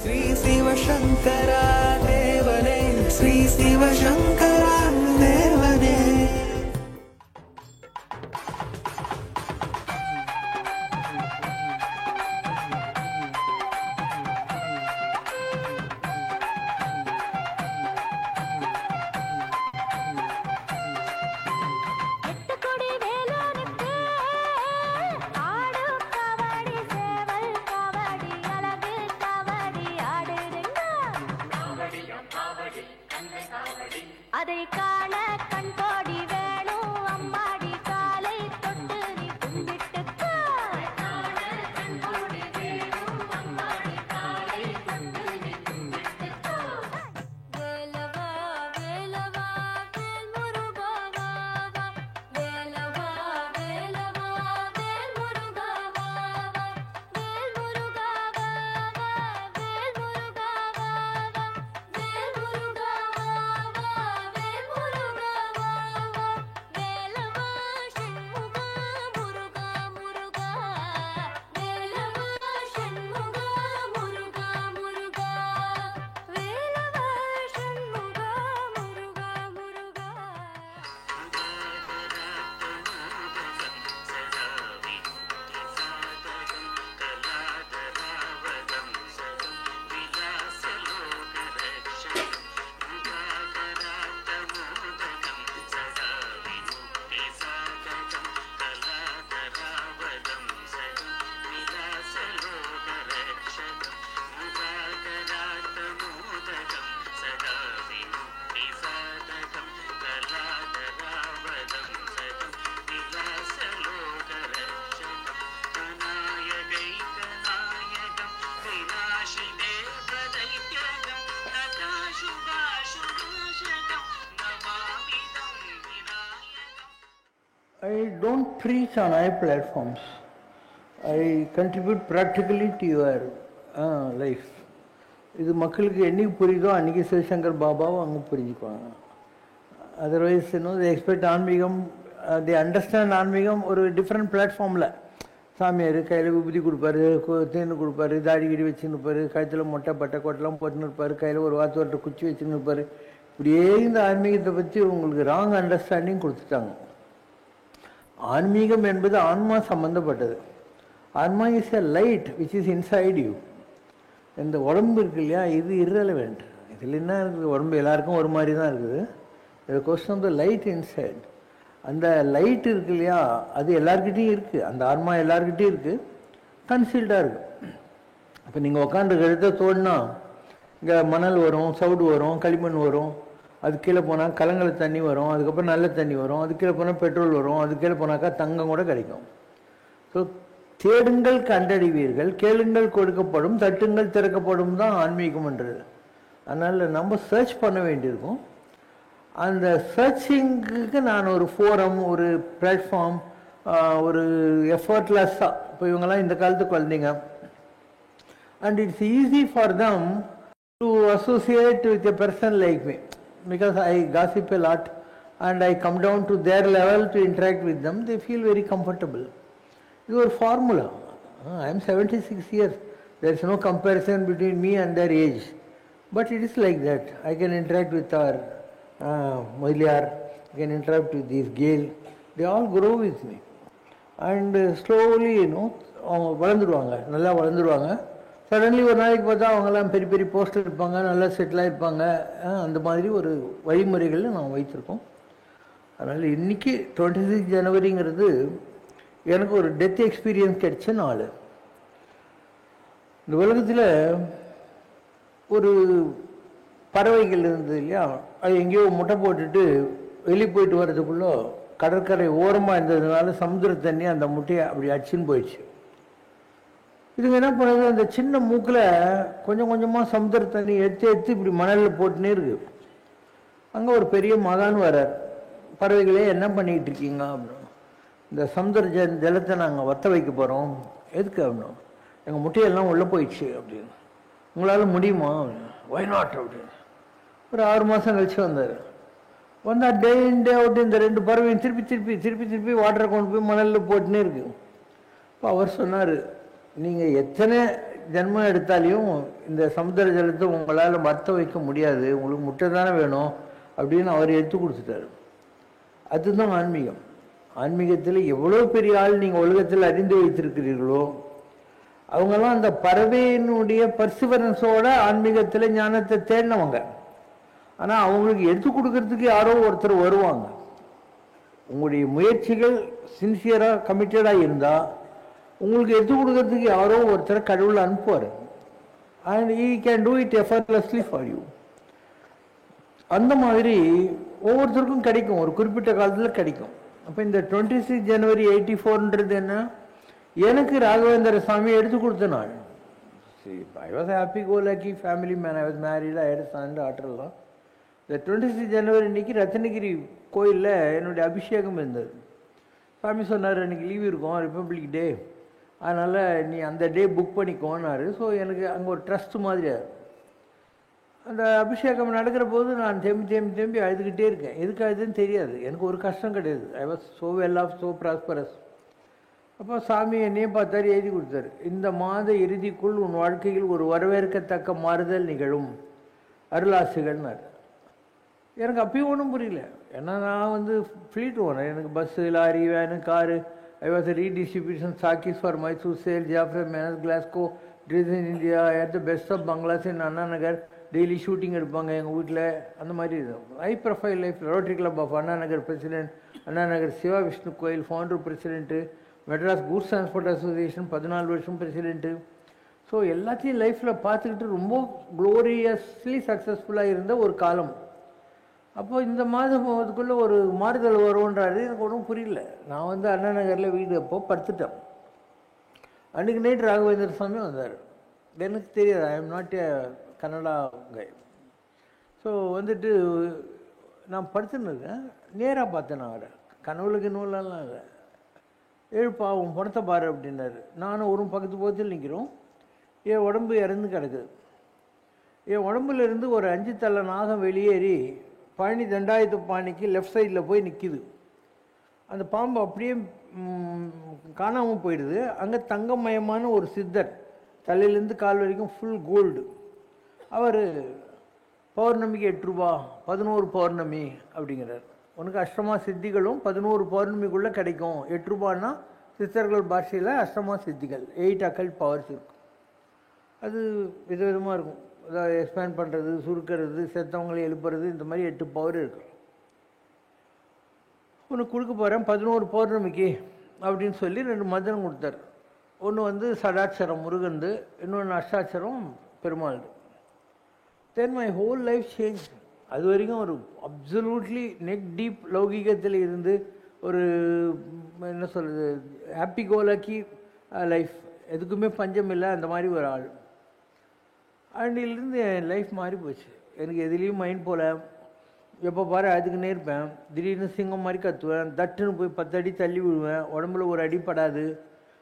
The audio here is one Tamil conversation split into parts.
ஸ்ரீ சிவசங்கரா தேவனே, ஸ்ரீ சிவசங்கரா தேவனே. அதை காண கண்கோடி வேணும் அம்மாடி, காலை தொட்டு நீ கும்பிட்டுக்கோ. வேலவா வேலவா வேல் முருகா வா வா, வேலவா வேலவா வேல் முருகா வா வா, வேல் முருகா வா வா, வேல் முருகா வா வா, வேல் முருகா வா வா, வேல் முருகா வா வா, வேலவா சண்முகா முருகா முருகா, வேலவா சண்முகா முருகா முருகா, வேலவா சண்முகா Muruga Muruga. I don't preach on high platforms. I contribute practically to your life. இது மக்களுக்கு என்னைக்கு புரியுதோ அன்றைக்கி சிவசங்கர் பாபாவை அவங்க புரிஞ்சுக்குவாங்க. அதர்வைஸ் they எக்ஸ்பெக்ட் ஆன்மீகம், they அண்டர்ஸ்டாண்ட் ஆன்மீகம் ஒரு டிஃப்ரெண்ட் பிளாட்ஃபார்மில். சாமியார் கையில் விபூதி கொடுப்பாரு, தேன் கொடுப்பாரு, தாடி கிடி வச்சுன்னு இருப்பார், கழுத்தில் மொட்டை பட்டை கோட்டெல்லாம் போட்டுன்னு இருப்பார், கையில் ஒரு வாத்து குச்சி வச்சுன்னு இருப்பார். இப்படியே இந்த ஆன்மீகத்தை பற்றி உங்களுக்கு ராங் அண்டர்ஸ்டாண்டிங் கொடுத்துட்டாங்க. ஆன்மீகம் என்பது ஆன்மா சம்பந்தப்பட்டது. ஆன்மா is a light which is inside you. இந்த உடம்பு இருக்கு இல்லையா, இது irrelevant. இதில் என்ன இருக்குது, உடம்பு எல்லாருக்கும் ஒரு மாதிரி தான் இருக்குது. இது question of the light inside. அந்த லைட் இருக்கு இல்லையா, அது எல்லாருக்கிட்டையும் இருக்குது. அந்த ஆன்மா எல்லாருக்கிட்டையும் இருக்குது, கன்சீல்டாக இருக்குது. இப்போ நீங்கள் உட்காந்து கழுத்தை தோடினா இங்கே மணல் வரும், சவுடு வரும், களிமண் வரும். அது கீழே போனால் கலங்கல தண்ணி வரும், அதுக்கப்புறம் நல்ல தண்ணி வரும், அது கீழே போனால் பெட்ரோல் வரும், அது கீழே போனாக்கா தங்கம் கூட கிடைக்கும். ஸோ தேடுங்கள் கண்டறிவீர்கள், கேளுங்கள் கொடுக்கப்படும், தட்டுங்கள் திறக்கப்படும் தான் ஆன்மீகம்ன்றது. அதனால் நம்ம சர்ச் பண்ண வேண்டியிருக்கும். அந்த சர்ச்சிங்குக்கு நான் ஒரு ஃபோரம், ஒரு பிளாட்ஃபார்ம், ஒரு எஃபர்ட்லெஸ்ஸாக, இப்போ இவங்கெல்லாம் இந்த காலத்து குழந்தைங்க, and it's easy for them to associate with a person like me. Because I gossip a lot and I come down to their level to interact with them, they feel very comfortable. It's a formula. I am 76 years. There is no comparison between me and their age. But it is like that. I can interact with our Moiliar, I can interact with this Gail. They all grow with me. And slowly, வளர்ந்துருவாங்க, நல்லா வளர்ந்துருவாங்க. சடன்லி ஒரு நாளைக்கு பார்த்தா அவங்கெல்லாம் பெரிய பெரிய போஸ்டர் இருப்பாங்க, நல்லா செட்டிலாக இருப்பாங்க. அந்த மாதிரி ஒரு வழிமுறைகளில் நான் வைத்திருக்கோம். அதனால் இன்றைக்கி 26 ஜனவரிங்கிறது எனக்கு ஒரு டெத் எக்ஸ்பீரியன்ஸ் கிடைச்ச நாள். இந்த உலகத்தில் ஒரு பறவைகள் இருந்தது இல்லையா, அது எங்கேயோ முட்டை போட்டுட்டு வெளியே போயிட்டு வர்றதுக்குள்ளே கடற்கரை ஓரமாக இருந்ததுனால சமுத்திர தண்ணி அந்த முட்டையை அப்படி அடிச்சுன்னு போயிடுச்சு. இதுங்க என்ன பண்ணுறது, அந்த சின்ன மூக்கில் கொஞ்சம் கொஞ்சமாக சமுத்திர தண்ணி எடுத்து இப்படி மணலில் போட்டுனே இருக்கு. அங்கே ஒரு பெரிய மகான் வரார். பறவைகளே என்ன பண்ணிக்கிட்டு இருக்கீங்க அப்படின்னு. இந்த சமுத்திர ஜலத்தை நாங்கள் வற்ற வைக்க போகிறோம். எதுக்கு அப்படின்னா, எங்கள் முட்டையெல்லாம் உள்ளே போயிடுச்சு அப்படின்னு. உங்களால் முடியுமா அப்படின்னு. ஒய் நாட் அப்படின்னு. ஒரு 6 மாதம் கழிச்சு வந்தார். வந்தால் டே இன் டே அவுட் இந்த 2 பறவையும் திருப்பி வாட்டரை கொண்டு போய் மணலில் போட்டுனே இருக்கு. இப்போ அவர் சொன்னார், நீங்கள் எத்தனை ஜென்மம் எடுத்தாலையும் இந்த சமுத்திர ஜலத்தை உங்களால் மற்ற வைக்க முடியாது, உங்களுக்கு முட்டை தானே வேணும் அப்படின்னு அவர் எடுத்து கொடுத்துட்டாரு. அதுதான் ஆன்மீகம். ஆன்மீகத்தில் எவ்வளோ பெரிய ஆள் நீங்கள் உலகத்தில் அறிந்து வைத்திருக்கிறீர்களோ அவங்கெல்லாம் அந்த பறவையினுடைய பர்சிவரன்ஸோட ஆன்மீகத்தில் ஞானத்தை தேடினவங்க. ஆனால் அவங்களுக்கு எடுத்து கொடுக்கறதுக்கு யாரோ ஒருத்தர் வருவாங்க. உங்களுடைய முயற்சிகள் சின்சியராக கமிட்டடாக இருந்தால் உங்களுக்கு எடுத்து கொடுக்கறதுக்கு யாரோ ஒருத்தர் கடவுள் அனுப்புவார். And he can do it effortlessly for you. அந்த மாதிரி ஒவ்வொருத்தருக்கும் கிடைக்கும், ஒரு குறிப்பிட்ட காலத்தில் கிடைக்கும். அப்போ இந்த 26 ஜனவரி 84 என்ன, எனக்கு ராகவேந்திர சாமி எடுத்து கொடுத்த நாள். I was happy go lucky family man. I was married, I had son டாட்டர்லாம். இந்த 26 ஜனவரி அன்னைக்கு ரத்னகிரி கோயிலில் என்னுடைய அபிஷேகம் இருந்தது. சாமி சொன்னார், அன்றைக்கி லீவ் இருக்கும், ரிப்பப்ளிக் டே, அதனால் நீ அந்த டே புக் பண்ணிக்கோன்னாரு. ஸோ எனக்கு அங்கே ஒரு ட்ரஸ்ட் மாதிரி அந்த அபிஷேகம் நடக்கிற போது நான் தேம்பி அழுதுகிட்டே இருக்கேன். எதுக்கு அழுதுன்னு தெரியாது, எனக்கு ஒரு கஷ்டம் கிடையாது. I was so well off, so prosperous. அப்போ சாமி என்னையும் பார்த்தாரு, எழுதி கொடுத்தாரு, இந்த மாத இறுதிக்குள் உன் வாழ்க்கையில் ஒரு வரவேற்கத்தக்க மாறுதல் நிகழும், அருளாசிகள்னார். எனக்கு அப்பயும் ஒன்றும் புரியல. ஏன்னா நான் வந்து ஃப்ளீட் ஓனர், எனக்கு bus, lorry, van, car. I was redistribution சாக்கீஸ் ஃபார் மைசூர் சேல், ஜாஃப்ரா, மேனஸ், கிளாஸ்கோ, ட்ரீஸ் in India, at the best of bungalows in Anna Nagar. Daily shooting எடுப்பாங்க எங்கள் வீட்டில். அந்த மாதிரி இருக்கும் high profile life. Rotary club of Anna Nagar president, Anna Nagar Siva Vishnu கோயில் founder president, Madras goods transport association 14 வருஷம் பிரசிடென்ட்டு. ஸோ எல்லாத்தையும் லைஃப்பில் பார்த்துக்கிட்டு ரொம்ப க்ளோரியஸ்லி சக்ஸஸ்ஃபுல்லாக இருந்த ஒரு காலம். அப்போ இந்த மாதம் அதுக்குள்ளே ஒரு மாறுதல் வரும்ன்றாரு. எனக்கு ஒன்றும் புரியல. நான் வந்து அண்ணா நகரில் வீடு அப்போ படுத்துட்டேன். அன்றைக்கி நைட் ராகவேந்திர சாமி வந்தார். எனக்கு தெரியாது, ஐ am not a Kannada guy. So வந்துட்டு நான் படுத்துன்னு இருக்கேன். நேராக பார்த்தேன் நான் அவரை. கனவுளுக்கு நூலெல்லாம் இல்லை. எழுப்பா உன் படத்தை பாரு அப்படின்னாரு. நானும் ஒரு பக்கத்து பக்கத்தில் நிற்கிறோம். என் உடம்பு இறந்து கிடக்குது. என் உடம்புலேருந்து ஒரு 5 தலை நாகம் வெளியேறி பழனி தண்டாயுத பாணிக்கு லெஃப்ட் சைடில் போய் நிற்கிது. அந்த பாம்பு அப்படியே காணாமல் போயிடுது. அங்கே தங்கமயமான ஒரு சித்தர், தலையிலேருந்து கால் வரைக்கும் ஃபுல் கோல்டு. அவர் பௌர்ணமிக்கு 8 ரூபா, 11 பௌர்ணமி அப்படிங்கிறார். உனக்கு அஷ்டமா சித்திகளும் 11 பௌர்ணமிக்குள்ளே கிடைக்கும். 8 ரூபான்னா சித்தர்கள் பாஷையில் அஷ்டமா சித்திகள், 8 அக்கல்ட் பவர்ஸ் இருக்கும். அது விதவிதமாக இருக்கும். அதாவது எக்ஸ்பேண்ட் பண்ணுறது, சுருக்கிறது, செத்தவங்களை எழுப்புறது, இந்த மாதிரி 8 பவர் இருக்கு. உனக்கு கொடுக்க போகிறேன் 11 பௌர்ணமிக்கு அப்படின்னு சொல்லி 2 மந்திரம் கொடுத்தார். ஒன்று வந்து சடாட்சரம் முருகந்து, இன்னொன்று அஷ்டாட்சரம் Perumal. Then my whole life change. அது வரைக்கும் ஒரு அப்சல்யூட்லி நெக் டீப் லௌகிகத்தில் இருந்து ஒரு என்ன சொல்கிறது, ஹாப்பி கோலக்கி லைஃப், எதுக்குமே பஞ்சம் இல்லை, அந்த மாதிரி ஒரு ஆள். அன்னிலிருந்து என் லைஃப் மாறி போச்சு. எனக்கு எதுலேயும் மைண்ட் போல், எப்போ பாரு அதுக்குன்னே இருப்பேன். திடீர்னு சிங்கம் மாதிரி கத்துவேன், தட்டுன்னு போய் 10 அடி தள்ளி விடுவேன், உடம்புல ஒரு அடி படாது.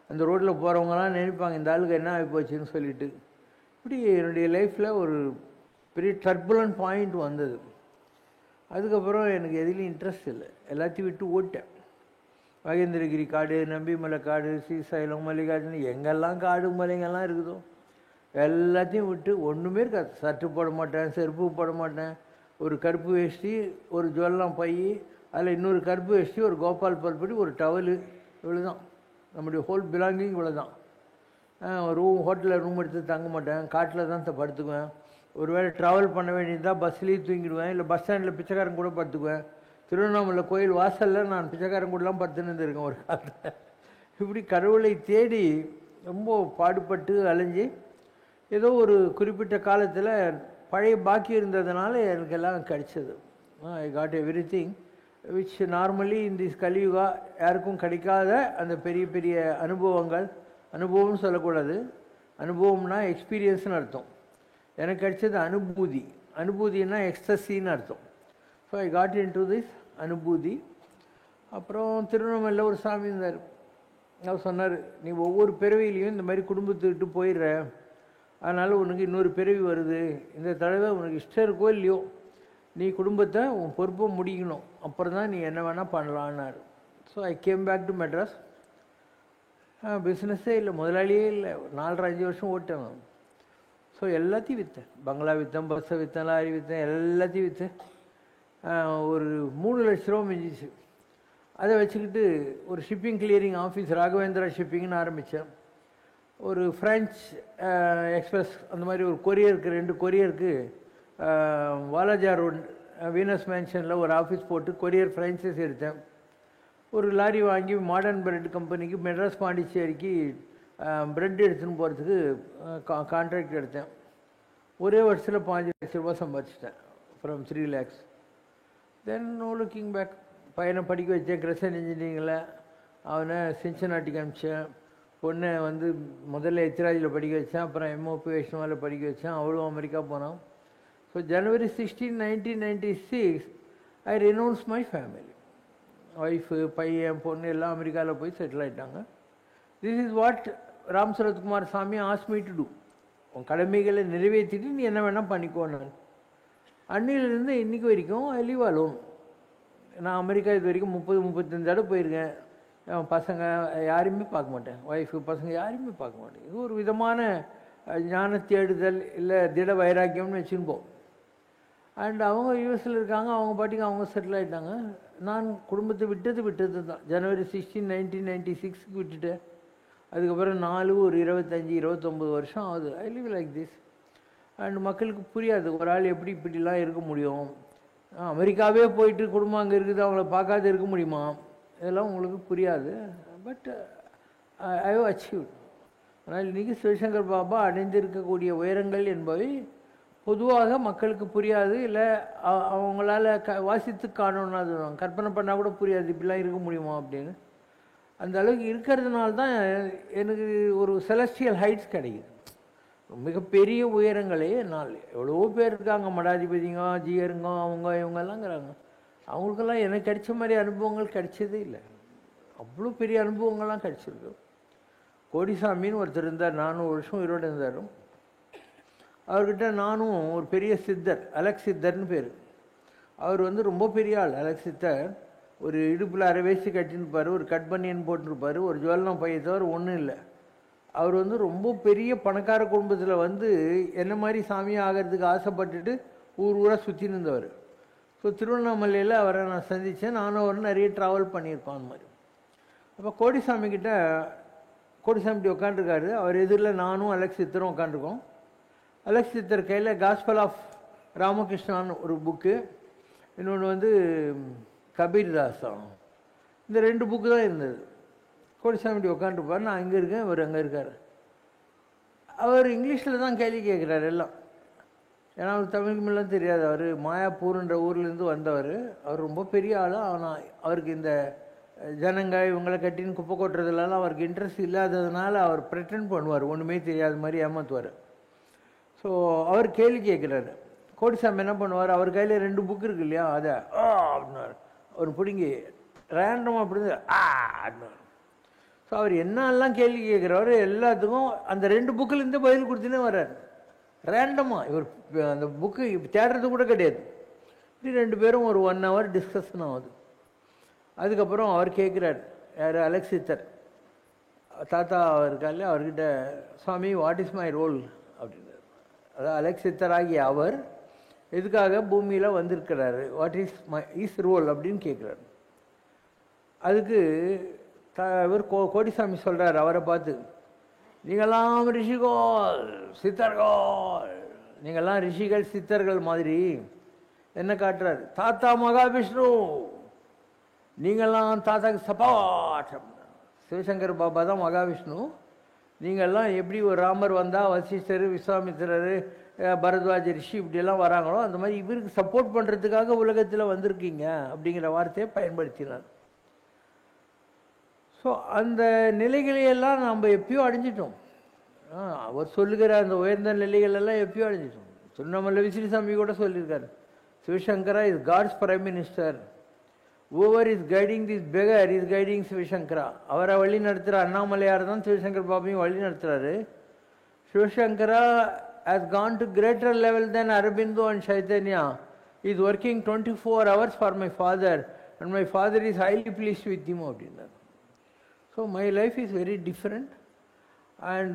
அந்த ரோட்டில் போகிறவங்கலாம் நினைப்பாங்க இந்த ஆளுக்கு என்ன ஆகி போச்சுன்னு சொல்லிட்டு. இப்படி என்னுடைய லைஃப்பில் ஒரு பெரிய டர்புலன்ட் பாயிண்ட் வந்தது. அதுக்கப்புறம் எனக்கு எதுலேயும் இன்ட்ரெஸ்ட் இல்லை, எல்லாத்தையும் விட்டு ஓட்டேன். மகேந்திரகிரி காடு, நம்பிமலை காடு, ஸ்ரீசைலம், மல்லிகார்ஜுன், எங்கெல்லாம் காடு மலைங்கெல்லாம் இருக்குதோ எல்லாத்தையும் விட்டு ஒன்றுமே இருக்காது. சட்டு போட மாட்டேன், செருப்பு போட மாட்டேன். ஒரு கருப்பு வேஷ்டி, ஒரு ஜுவல்லாம் பை, அதில் இன்னொரு கருப்பு வேஷ்டி, ஒரு கோபால் பல்படி, ஒரு டவலு, இவ்வளோ தான் நம்முடைய ஹோல் பிலாங்கிங். இவ்வளோ தான். ஹோட்டலில் ரூம் எடுத்து தங்க மாட்டேன், காட்டில் தான் படுத்துக்குவேன். ஒருவேளை ட்ராவல் பண்ண வேண்டியதுதான் பஸ்லேயே தூங்கிடுவேன், இல்லை பஸ் ஸ்டாண்டில் பிச்சைக்காரன் கூட படுத்துக்குவேன். திருவண்ணாமலை கோயில் வாசலில் நான் பிச்சைக்காரன் கூடலாம் படுத்துன்னு இருந்திருக்கேன் ஒரு காலத்தில். இப்படி கடவுளை தேடி ரொம்ப பாடுபட்டு அலைஞ்சி ஏதோ ஒரு குறிப்பிட்ட காலத்தில் பழைய பாக்கி இருந்ததுனால எனக்கு எல்லாம் கிடைச்சது. I got everything which normally இந்த கலியுகா யாருக்கும் கிடைக்காத அந்த பெரிய பெரிய அனுபவங்கள். அனுபவம்னு சொல்லக்கூடாது, அனுபவம்னா எக்ஸ்பீரியன்ஸ்னு அர்த்தம். எனக்கு கிடைச்சது அனுபூதி. அனுபூதினா எக்ஸ்டசின்னு அர்த்தம். So I got in to this அனுபூதி. அப்புறம் திருவண்ணாமலையில் ஒரு சாமி இருந்தார். அவர் சொன்னார், நீ ஒவ்வொரு பிறவிலையும் இந்த மாதிரி குடும்பத்தை விட்டு போயிடுற, அதனால் உனக்கு இன்னொரு பிறவி வருது. இந்த தடவை உனக்கு இஷ்டம் இருக்கோ இல்லையோ, நீ குடும்பத்தை உன் பொறுப்பை முடிக்கணும், அப்புறம் தான் நீ என்ன வேணால் பண்ணலான்னாரு. So I came back to Madras. பிஸ்னஸே இல்லை, முதலாளியே இல்லை. 4.5 வருஷம் ஓட்டேன் நான். ஸோ எல்லாத்தையும் விற்றேன். பங்களா விற்றேன், பஸ்ஸை விற்றேன், லாரி விற்றேன், எல்லாத்தையும் விற்றேன். ஒரு 3 லட்ச ரூபா மிஞ்சிச்சு. அதை வச்சுக்கிட்டு ஒரு ஷிப்பிங் கிளியரிங் ஆஃபீஸ் ராகவேந்திரா ஷிப்பிங்னு ஆரம்பித்தேன். ஒரு ஃப்ரெஞ்ச் எக்ஸ்பிரஸ் அந்த மாதிரி ஒரு கொரியருக்கு 2 கொரியருக்கு வாலாஜா ரோட் வீனஸ் மேன்ஷனில் ஒரு ஆஃபீஸ் போட்டு கொரியர் ஃப்ரான்ச்சைஸ் எடுத்தேன். ஒரு லாரி வாங்கி மாடர்ன் பிரெட் கம்பெனிக்கு மெட்ராஸ் பாண்டிச்சேரிக்கு பிரெட் எடுத்துன்னு போகிறதுக்கு கான்ட்ராக்ட் எடுத்தேன். ஒரே வருஷத்தில் 5 லட்ச ரூபா சம்பாதிச்சிட்டேன் from 3 lakhs. Then no looking back. பையனை படிக்க வச்சேன் கிரசன் இன்ஜினியரிங்கில். அவனை சின்சனாட்டிக்கு அனுப்பிச்சேன். பொண்ணை வந்து முதல்ல எச்ராஜில் படிக்க வச்சேன், அப்புறம் எம்ஓபி வைஷ்ணவாவில் படிக்க வச்சேன். அவளும் அமெரிக்கா போனான். So January 16, 1996 I renounce my family. Wife, பையன், பொண்ணு எல்லாம் அமெரிக்காவில் போய் செட்டில் ஆகிட்டாங்க. This is what Ram Sarathkumar சாமி ஆஸ்க் மீ டு டூ. உன் கடமைகளை நிறைவேற்றிட்டு நீ என்ன வேணால் பண்ணிக்கோன்னு. அன்னிலிருந்து இன்றைக்கி வரைக்கும் ஐ லிவ் அலோன். நான் அமெரிக்கா இது வரைக்கும் 30-35 தடவை போயிருக்கேன். பசங்க யாரையுமே பார்க்க மாட்டேன், ஒய்ஃபு பசங்க யாரையுமே பார்க்க மாட்டேன். இது ஒரு விதமான ஞான தேடுதல் இல்லை திட வைராக்கியம்னு வச்சுருப்போம். அண்ட் அவங்க யூஎஸில் இருக்காங்க, அவங்க பாட்டிக்கு அவங்க செட்டில் ஆகிட்டாங்க. நான் குடும்பத்தை விட்டது தான். January 16, 1996 விட்டுட்டேன். அதுக்கப்புறம் 4 ஒரு 25-29 வருஷம் ஆகுது. ஐ லிவ் லைக் திஸ். அண்ட் மக்களுக்கு புரியாது ஒரு ஆள் எப்படி இப்படிலாம் இருக்க முடியும். அமெரிக்காவே போயிட்டு குடும்பம் அங்கே இருக்குது, அவங்கள பார்க்காத இருக்க முடியுமா, இதெல்லாம் உங்களுக்கு புரியாது. But I have achieved. ஆனால் இன்றைக்கி சிவசங்கர் பாபா அடைந்திருக்கக்கூடிய உயரங்கள் என்பவை பொதுவாக மக்களுக்கு புரியாது. இல்லை அவங்களால வாசித்து காணணும்னா அது கற்பனை பண்ணால் கூட புரியாது, இப்படிலாம் இருக்க முடியுமா அப்படின்னு. அந்த அளவுக்கு இருக்கிறதுனால தான் எனக்கு ஒரு செலஸ்டியல் ஹைட்ஸ் கிடைக்குது. மிகப்பெரிய உயரங்களே என்னால். எவ்வளவோ பேர் இருக்காங்க, மடாதிபதிங்க, ஜியருங்க, அவங்க இவங்கெல்லாங்கிறாங்க. அவங்களுக்கெல்லாம் எனக்கு கிடைச்ச மாதிரி அனுபவங்கள் கிடைச்சதே இல்லை. அவ்வளோ பெரிய அனுபவங்கள்லாம் கிடைச்சிருக்கு. கோடிசாமின்னு ஒருத்தர் இருந்தார், 400 வருஷம் உயிரோடு இருந்தார். அவர்கிட்ட நானும் ஒரு பெரிய சித்தர், அலெக்ஸ் சித்தர்னு பேர். அவர் வந்து ரொம்ப பெரிய ஆள். அலெக்ஸ் சித்தர் ஒரு இடுப்பில் அரை வேஸ்ட்டு கட்டின்னுப்பார், ஒரு கட் பனியன் போட்டுருப்பார், ஒரு ஜுவல்லம் பைய தவிர ஒன்றும் இல்லை. அவர் வந்து ரொம்ப பெரிய பணக்கார குடும்பத்தில் வந்து என்ன மாதிரி சாமியாக ஆகிறதுக்கு ஆசைப்பட்டுட்டு ஊராக சுற்றின்னு இருந்தவர். ஸோ திருவண்ணாமலையில் அவரை நான் சந்தித்தேன். நானும் அவர் நிறைய ட்ராவல் பண்ணியிருக்கோம் அந்த மாதிரி. அப்போ கோடிசாமிக்கிட்ட கோடிசாமிகிட்ட உட்காந்துருக்காரு. அவர் எதிரில் நானும் அலெக்ஸ் சித்தரும் உட்காந்துருக்கோம். அலெக்ஸ் சித்தர் கையில் காஸ்பல் ஆஃப் ராமகிருஷ்ணான்னு ஒரு புக்கு, இன்னொன்று வந்து கபீர் தாசம். இந்த 2 புக்கு தான் இருந்தது. கோடிசாமிகிட்ட உட்காந்துருப்பார், நான் அங்கே இருக்கேன், அவர் அங்கே இருக்கார். அவர் இங்கிலீஷில் தான் கேள்வி கேட்குறாரு எல்லாம். ஏன்னா அவருக்கு தமிழ் மில்லாம் தெரியாது. அவர் மாயாப்பூர்ன்ற ஊர்லேருந்து வந்தவர். அவர் ரொம்ப பெரிய ஆள். ஆனால் அவருக்கு இந்த ஜனங்க இவங்களை கட்டின்னு குப்பை கொட்டுறதுலாம் அவருக்கு இன்ட்ரெஸ்ட் இல்லாததுனால அவர் ப்ரெட்டன்ட் பண்ணுவார், ஒன்றுமே தெரியாத மாதிரி ஏமாற்றுவார். ஸோ அவர் கேள்வி கேட்குறாரு. கோடிசாமி என்ன பண்ணுவார், அவர் கையில் 2 புக்கு இருக்கு இல்லையா, அதை அப்படின்னாரு. அவர் பிடிங்கி ரேண்டமாக அப்படி அப்படின்னாரு. ஸோ அவர் என்னெல்லாம் கேள்வி கேட்குறவர் எல்லாத்துக்கும் அந்த 2 புக்கிலேருந்து பதில் கொடுத்துனே வர்றார் ரேண்டமாக. இவர் அந்த புக்கு தேடுறது கூட கிடையாது. இப்படி 2 பேரும் ஒரு 1 hour டிஸ்கஷன் ஆகுது. அதுக்கப்புறம் அவர் கேட்குறார், யார், அலெக்ஸ் சித்தர் தாத்தா இருக்கார்ல, அவர்கிட்ட, சுவாமி வாட் இஸ் மை ரோல் அப்படின்றார். அதாவது அலெக்ஸ் சித்தர் ஆகிய அவர் எதுக்காக பூமியில் வந்திருக்கிறாரு, வாட் இஸ் ரோல் அப்படின்னு கேட்குறாரு. அதுக்கு இவர் கோடிசாமி சொல்கிறார் அவரை பார்த்து, நீங்கள்லாம் ரிஷிகோல் சித்தர்கள், நீங்கள்லாம் ரிஷிகள் சித்தர்கள் மாதிரி. என்ன காட்டுறாரு, தாத்தா மகாவிஷ்ணு, நீங்கள்லாம் தாத்தாக்கு சப்பாட். சிவசங்கர் பாபா தான் மகாவிஷ்ணு. நீங்கள்லாம் எப்படி ஒரு ராமர் வந்தால் வசிஷ்டர், விஸ்வாமித்திரர், பரத்வாஜ ரிஷி இப்படியெல்லாம் வராங்களோ அந்த மாதிரி இவருக்கு சப்போர்ட் பண்ணுறதுக்காக உலகத்தில் வந்திருக்கீங்க அப்படிங்கிற வார்த்தையை பயன்படுத்தினார். ஸோ அந்த நிலைகளையெல்லாம் நம்ம எப்பயோ அடைஞ்சிட்டோம். அவர் சொல்லுகிற அந்த உயர்ந்த நிலைகளெல்லாம் எப்பயோ அடைஞ்சிட்டோம். திருவண்ணாமலை விசிறிசாமி கூட சொல்லியிருக்காரு, Sivasankara is God's prime minister, whoever is guiding this beggar is guiding Sivasankara. அவரை வழி நடத்துகிற அண்ணாமலையார் தான் சிவசங்கர் பாபையும் வழி நடத்துகிறாரு. Sivasankara has gone to greater level than Aurobindo and Chaitanya. He is working 24 hours for my father and my father is highly pleased with him அப்படின்னார். So my life is very different. And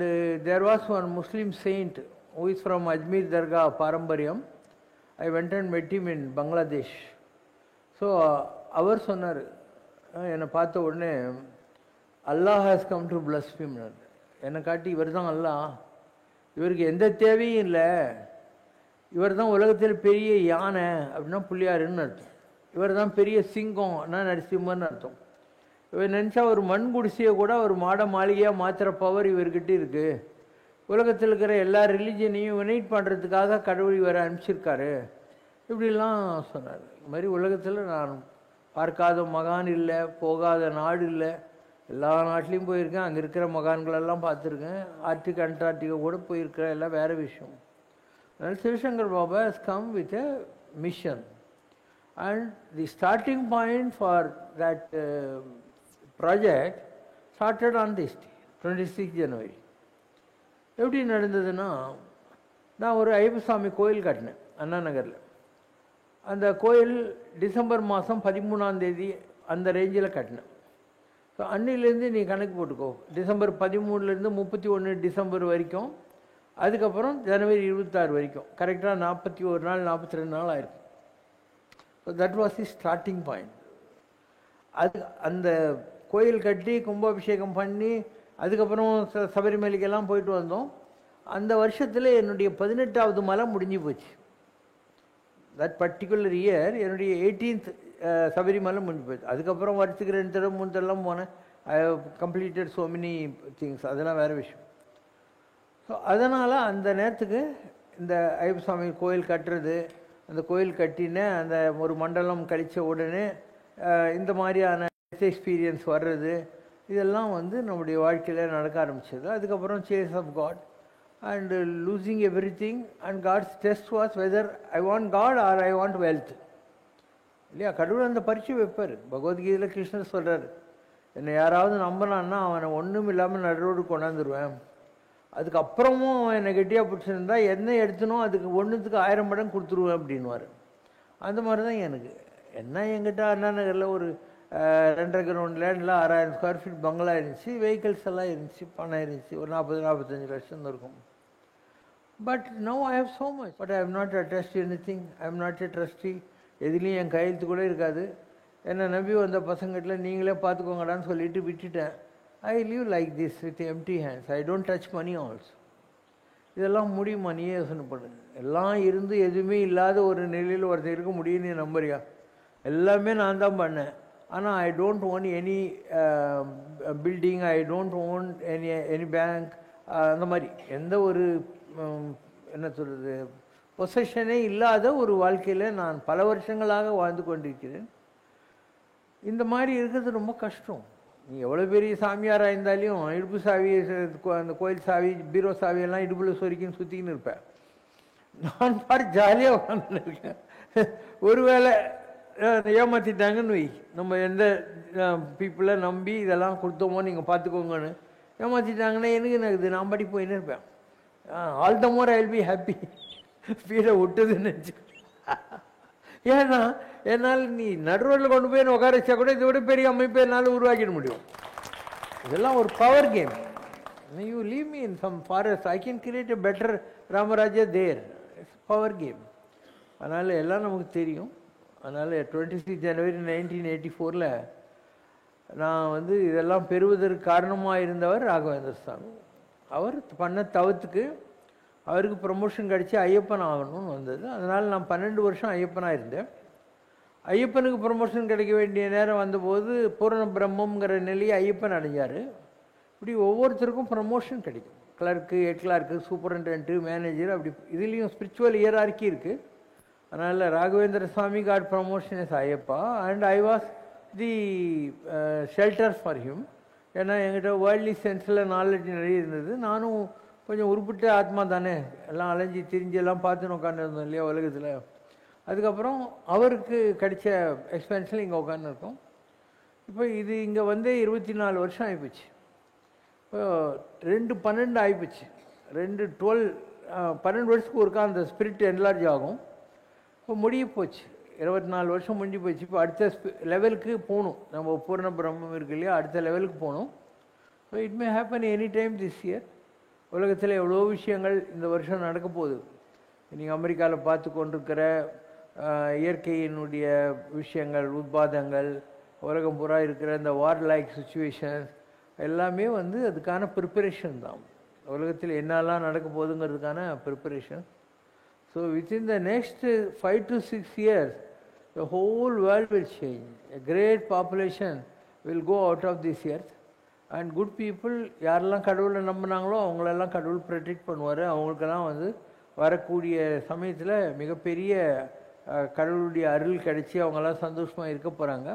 there was one Muslim saint who is from Ajmer Dargah, Parambaryam. I went and met him in Bangladesh. So அவர் சொன்னார், என்னை பார்த்த உடனே Allah has come to bless him. என்னை காட்டி இவர் தான் அல்லாஹ், இவருக்கு எந்த தேவையும் இல்லை, இவர் தான் உலகத்தில் பெரிய யானை அப்படின்னா பிள்ளையாருன்னு அர்த்தம், இவர் தான் பெரிய சிங்கம் நரசிம்மன்னு அர்த்தம். இவர் நினச்சா ஒரு மண் குடிசையை கூட ஒரு மாட மாளிகையாக மாற்றுற பவர் இவர்கிட்ட இருக்குது. உலகத்தில் இருக்கிற எல்லா ரிலீஜனையும் யுனைட் பண்ணுறதுக்காக கடவுள் இவரை அனுப்பிச்சிருக்காரு இப்படிலாம் சொன்னார். இது மாதிரி உலகத்தில் நான் பார்க்காத மகான் இல்லை, போகாத நாடு இல்லை, எல்லா நாட்டிலையும் போயிருக்கேன், அங்கே இருக்கிற மகான்களெல்லாம் பார்த்துருக்கேன், ஆர்டிக் அண்டார்டிகா கூட போயிருக்கிறேன், எல்லாம் வேறு விஷயம். அதனால் Sivasankar Baba has come with a mission and the starting point for that project started on this day, 26 January. எப்படி நடந்ததுன்னா, நான் ஒரு ஐயப்பசாமி கோயில் கட்டினேன் அண்ணா நகரில். அந்த கோயில் டிசம்பர் மாதம் 13ஆம் தேதி அந்த ரேஞ்சில் கட்டினேன். ஸோ அன்னிலேருந்து நீ கணக்கு போட்டுக்கோ, டிசம்பர் 13லேருந்து 31 டிசம்பர் வரைக்கும், அதுக்கப்புறம் ஜனவரி 26 வரைக்கும், கரெக்டாக 41 நாள் 42 நாள் ஆயிருக்கும். So that was the starting point. அது அந்த கோயில் கட்டி கும்பாபிஷேகம் பண்ணி அதுக்கப்புறம் சபரிமலைக்கெல்லாம் போயிட்டு வந்தோம். அந்த வருஷத்தில் என்னுடைய 18வது மலை முடிஞ்சு போச்சு. தட் பர்டிகுலர் இயர் என்னுடைய 18th சபரிமலை முடிஞ்சு போச்சு. அதுக்கப்புறம் வருஷத்துக்கு 2 தடவை 3 தடவை போனேன். I have completed so many things, அதெல்லாம் வேறு விஷயம். ஸோ அதனால் அந்த நேரத்துக்கு இந்த ஐயப்பசாமி கோயில் கட்டுறது, அந்த கோயில் கட்டின அந்த ஒரு மண்டலம் கழித்த உடனே இந்த மாதிரியான எக்ஸ்பீரியன்ஸ் வர்றது, இதெல்லாம் வந்து நம்முடைய வாழ்க்கையில் நடக்க ஆரம்பிச்சது. அதுக்கப்புறம் chase of God and losing everything, and God's test was whether I want God or I want wealth. இல்லையா, கடவுள் அந்த பரீட்சை வைப்பார். பகவத்கீதையில் கிருஷ்ணர் சொல்கிறார், என்னை யாராவது நம்பினான்னா அவனை ஒன்றும் இல்லாமல் நடுரோடு கொண்டாந்துருவேன், அதுக்கப்புறமும் அவன் என்னை கெட்டியாக பிடிச்சிருந்தா என்ன எடுத்தனோ அதுக்கு 1த்துக்கு 1000 மடங்கு கொடுத்துருவேன் அப்படின்வார். அந்த மாதிரி தான் எனக்கு என்ன, என்கிட்ட அண்ணா நகரில் ஒரு 2.5 கிரவுண்ட் லேண்டில் 6000 ஸ்கொயர் ஃபீட் பங்களா இருந்துச்சு, வெஹிக்கிள்ஸ் எல்லாம் இருந்துச்சு, பணம் இருந்துச்சு, ஒரு 40-45 லட்சம் இருக்கும். But now I have so much, but I have not attest anything, I am not a trustee, எதுலேயும் என் கையெழுத்து கூட இருக்காது. என்னை நம்பி வந்த பசங்கிட்ட நீங்களே பார்த்துக்கோங்கடான்னு சொல்லிட்டு விட்டுட்டேன். I live like this with empty hands, I don't touch money also. இதெல்லாம் முடியுமா? நீயே யோசனை பண்ணுங்க. எல்லாம் இருந்து எதுவுமே இல்லாத ஒரு நிலையில் ஒருத்தர் இருக்க முடியும்னு நீ நம்புறியா? எல்லாமே நான் தான் பண்ணேன். ஆனால் ஐ don't own any building, I don't own any bank, அந்த மாதிரி எந்த ஒரு என்ன சொல்கிறது பொசஷனே இல்லாத ஒரு வாழ்க்கையில் நான் பல வருஷங்களாக வாழ்ந்து கொண்டிருக்கிறேன். இந்த மாதிரி இருக்கிறது ரொம்ப கஷ்டம். நீ எவ்வளோ பெரிய சாமியாராக இருந்தாலையும் இடுப்பு சாவி, அந்த கோயில் சாவி, பீரோ சாவியெல்லாம் இடுப்பில் சொரிக்கின்னு சுற்றிக்கின்னு இருப்பேன். நான் பாரு ஜாலியாக உட்காந்துருக்கேன். ஒருவேளை ஏமாற்றிட்டாங்கன்னு வை, நம்ம எந்த பீப்புளை நம்பி இதெல்லாம் கொடுத்தோமோ நீங்கள் பார்த்துக்கோங்கன்னு ஏமாற்றிட்டாங்கன்னா எனக்கு இது நான் படி போயின்னு இருப்பேன். All the more I will be happy வீடை விட்டதுன்னு நினச்சி. ஏன்னா என்னால் நீ நடுரோட்டில் கொண்டு போய் உட்கார வச்சா கூட இதை விட பெரிய அமைப்பை என்னால் உருவாக்கிட முடியும். இதெல்லாம் ஒரு power game. You leave me in some forest, I can create a better Ramaraja there. It's power game. அதனால் எல்லாம் நமக்கு தெரியும். அதனால் 26 ஜனவரி 1984 நான் வந்து இதெல்லாம் பெறுவதற்கு காரணமாக இருந்தவர் ராகவேந்திர சாமி. அவர் பண்ண தவத்துக்கு அவருக்கு ப்ரமோஷன் கிடச்சி ஐயப்பன் ஆகணும்னு வந்தது. அதனால் நான் 12 வருஷம் ஐயப்பனாக இருந்தேன். ஐயப்பனுக்கு ப்ரமோஷன் கிடைக்க வேண்டிய நேரம் வந்தபோது பூரண பிரம்மங்கிற நிலையை ஐயப்பன் அடைஞ்சார். இப்படி ஒவ்வொருத்தருக்கும் ப்ரமோஷன் கிடைக்கும். Clerk, head clerk, superintendent, manager, அப்படி இதுலேயும் ஸ்பிரிச்சுவல் இயரார்க்கி இருக்குது. அதனால் Raghavendra Swami God promotion is Ayyappa and I was the shelter for him. ஏன்னா என்கிட்ட வேர்ல்ட்லி சென்ஸில் நாலேஜ் நிறைய இருந்தது. நானும் கொஞ்சம் உருப்பிட்ட ஆத்மா தானே, எல்லாம் அலைஞ்சி திரிஞ்சு எல்லாம் பார்த்துன்னு உட்காந்துருந்தோம் இல்லையா உலகத்தில். அதுக்கப்புறம் அவருக்கு கிடைச்ச எக்ஸ்பென்ஷனில் இங்கே உட்காந்துருக்கோம். இப்போ இது இங்கே வந்து 24 வருஷம் ஆகிப்போச்சு. இப்போ 2-12 ஆகிப்போச்சு. 12 வருஷத்துக்கு ஒருக்கா அந்த ஸ்பிரிட் என்லார்ஜ் ஆகும். இப்போ முடிய போச்சு, 24 வருஷம் முடிஞ்சு போச்சு. இப்போ அடுத்த லெவலுக்கு போகணும். நம்ம பூர்ண பிரம்மம் இருக்கு இல்லையா, அடுத்த லெவலுக்கு போகணும். So it may happen any time this year. உலகத்தில் எவ்வளோ விஷயங்கள் இந்த வருஷம் நடக்க போகுது. நீங்கள் அமெரிக்காவில் பார்த்து கொண்டிருக்கிற இயற்கையினுடைய விஷயங்கள், உத்பாதங்கள், உலகம் பூரா இருக்கிற இந்த வார் லைக் சுச்சுவேஷன்ஸ் எல்லாமே வந்து அதுக்கான ப்ரிப்பரேஷன் தான். உலகத்தில் என்னெல்லாம் நடக்க போகுதுங்கிறதுக்கான preparation. So within the next 5 to 6 years the whole world will change. A great population will go out of this earth and good people யாரெல்லாம் கடவுளை நம்பினாங்களோ அவங்களெல்லாம் கடவுள் ப்ரொடெக்ட் பண்ணுவார். அவங்களுக்கெல்லாம் வந்து வரக்கூடிய சமயத்தில் மிகப்பெரிய கடவுளுடைய அருள் கிடைச்சி அவங்கெல்லாம் சந்தோஷமாக இருக்க போகிறாங்க.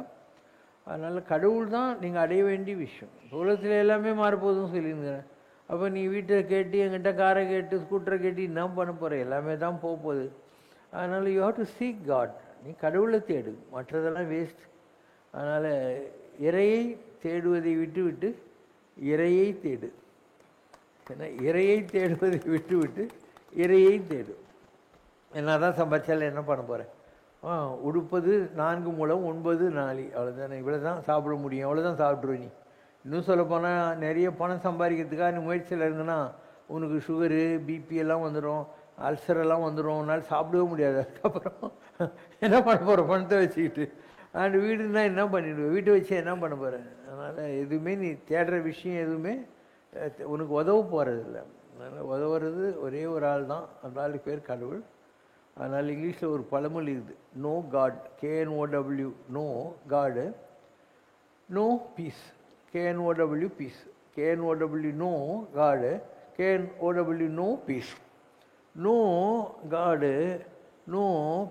அதனால் கடவுள் தான் நீங்கள் அடைய வேண்டிய விஷயம். உலகத்தில் எல்லாமே மாறப்போகுதுன்னு சொல்லியிருக்கிறேன். அப்போ நீ வீட்டை கேட்டு என்கிட்ட காரை கேட்டு ஸ்கூட்டரை கேட்டு என்ன பண்ண போகிற? எல்லாமே தான் போக போகுது. அதனால் you have to seek God. நீ கடவுளை தேடு, மற்றதெல்லாம் வேஸ்ட். அதனால் இறையை தேடுவதை விட்டு விட்டு இறையை தேடு. ஏன்னா இறையை தேடுவதை விட்டு விட்டு இறையை தேடு. என்ன தான் சம்பாதிச்சாலும் என்ன பண்ண போகிறேன்? உடுப்பது 4 முழம், உண்பது 4, அவ்வளோதானே. இவ்வளோ தான் சாப்பிட முடியும், அவ்வளோதான் சாப்பிட்ருவ நீ. இன்னும் சொல்லப்போனால் நிறைய பணம் சம்பாதிக்கிறதுக்காக நீ முயற்சியில் இருந்தனா உனக்கு சுகரு, பிபி எல்லாம் வந்துடும், அல்சரெல்லாம் வந்துடும். உன்னால் சாப்பிடவே முடியாது. அதுக்கப்புறம் என்ன பண்ண போகிற பணத்தை வச்சுக்கிட்டு? அண்ட் வீடுனா என்ன பண்ணிவிடுவேன்? வீட்டை வச்சு என்ன பண்ண போகிறேன்? அதனால் எதுவுமே நீ தேடுற விஷயம் எதுவுமே உனக்கு உதவ போகிறதில்ல. அதனால் உதவுறது ஒரே ஒரு ஆள் தான். அந்த ஆளுக்கு பேர் கடவுள். அதனால் இங்கிலீஷில் ஒரு பழமொழி இருக்குது, no God, KNOW, no God, no peace, KNOW peace, KNOW no God, KNOW know peace. No God, no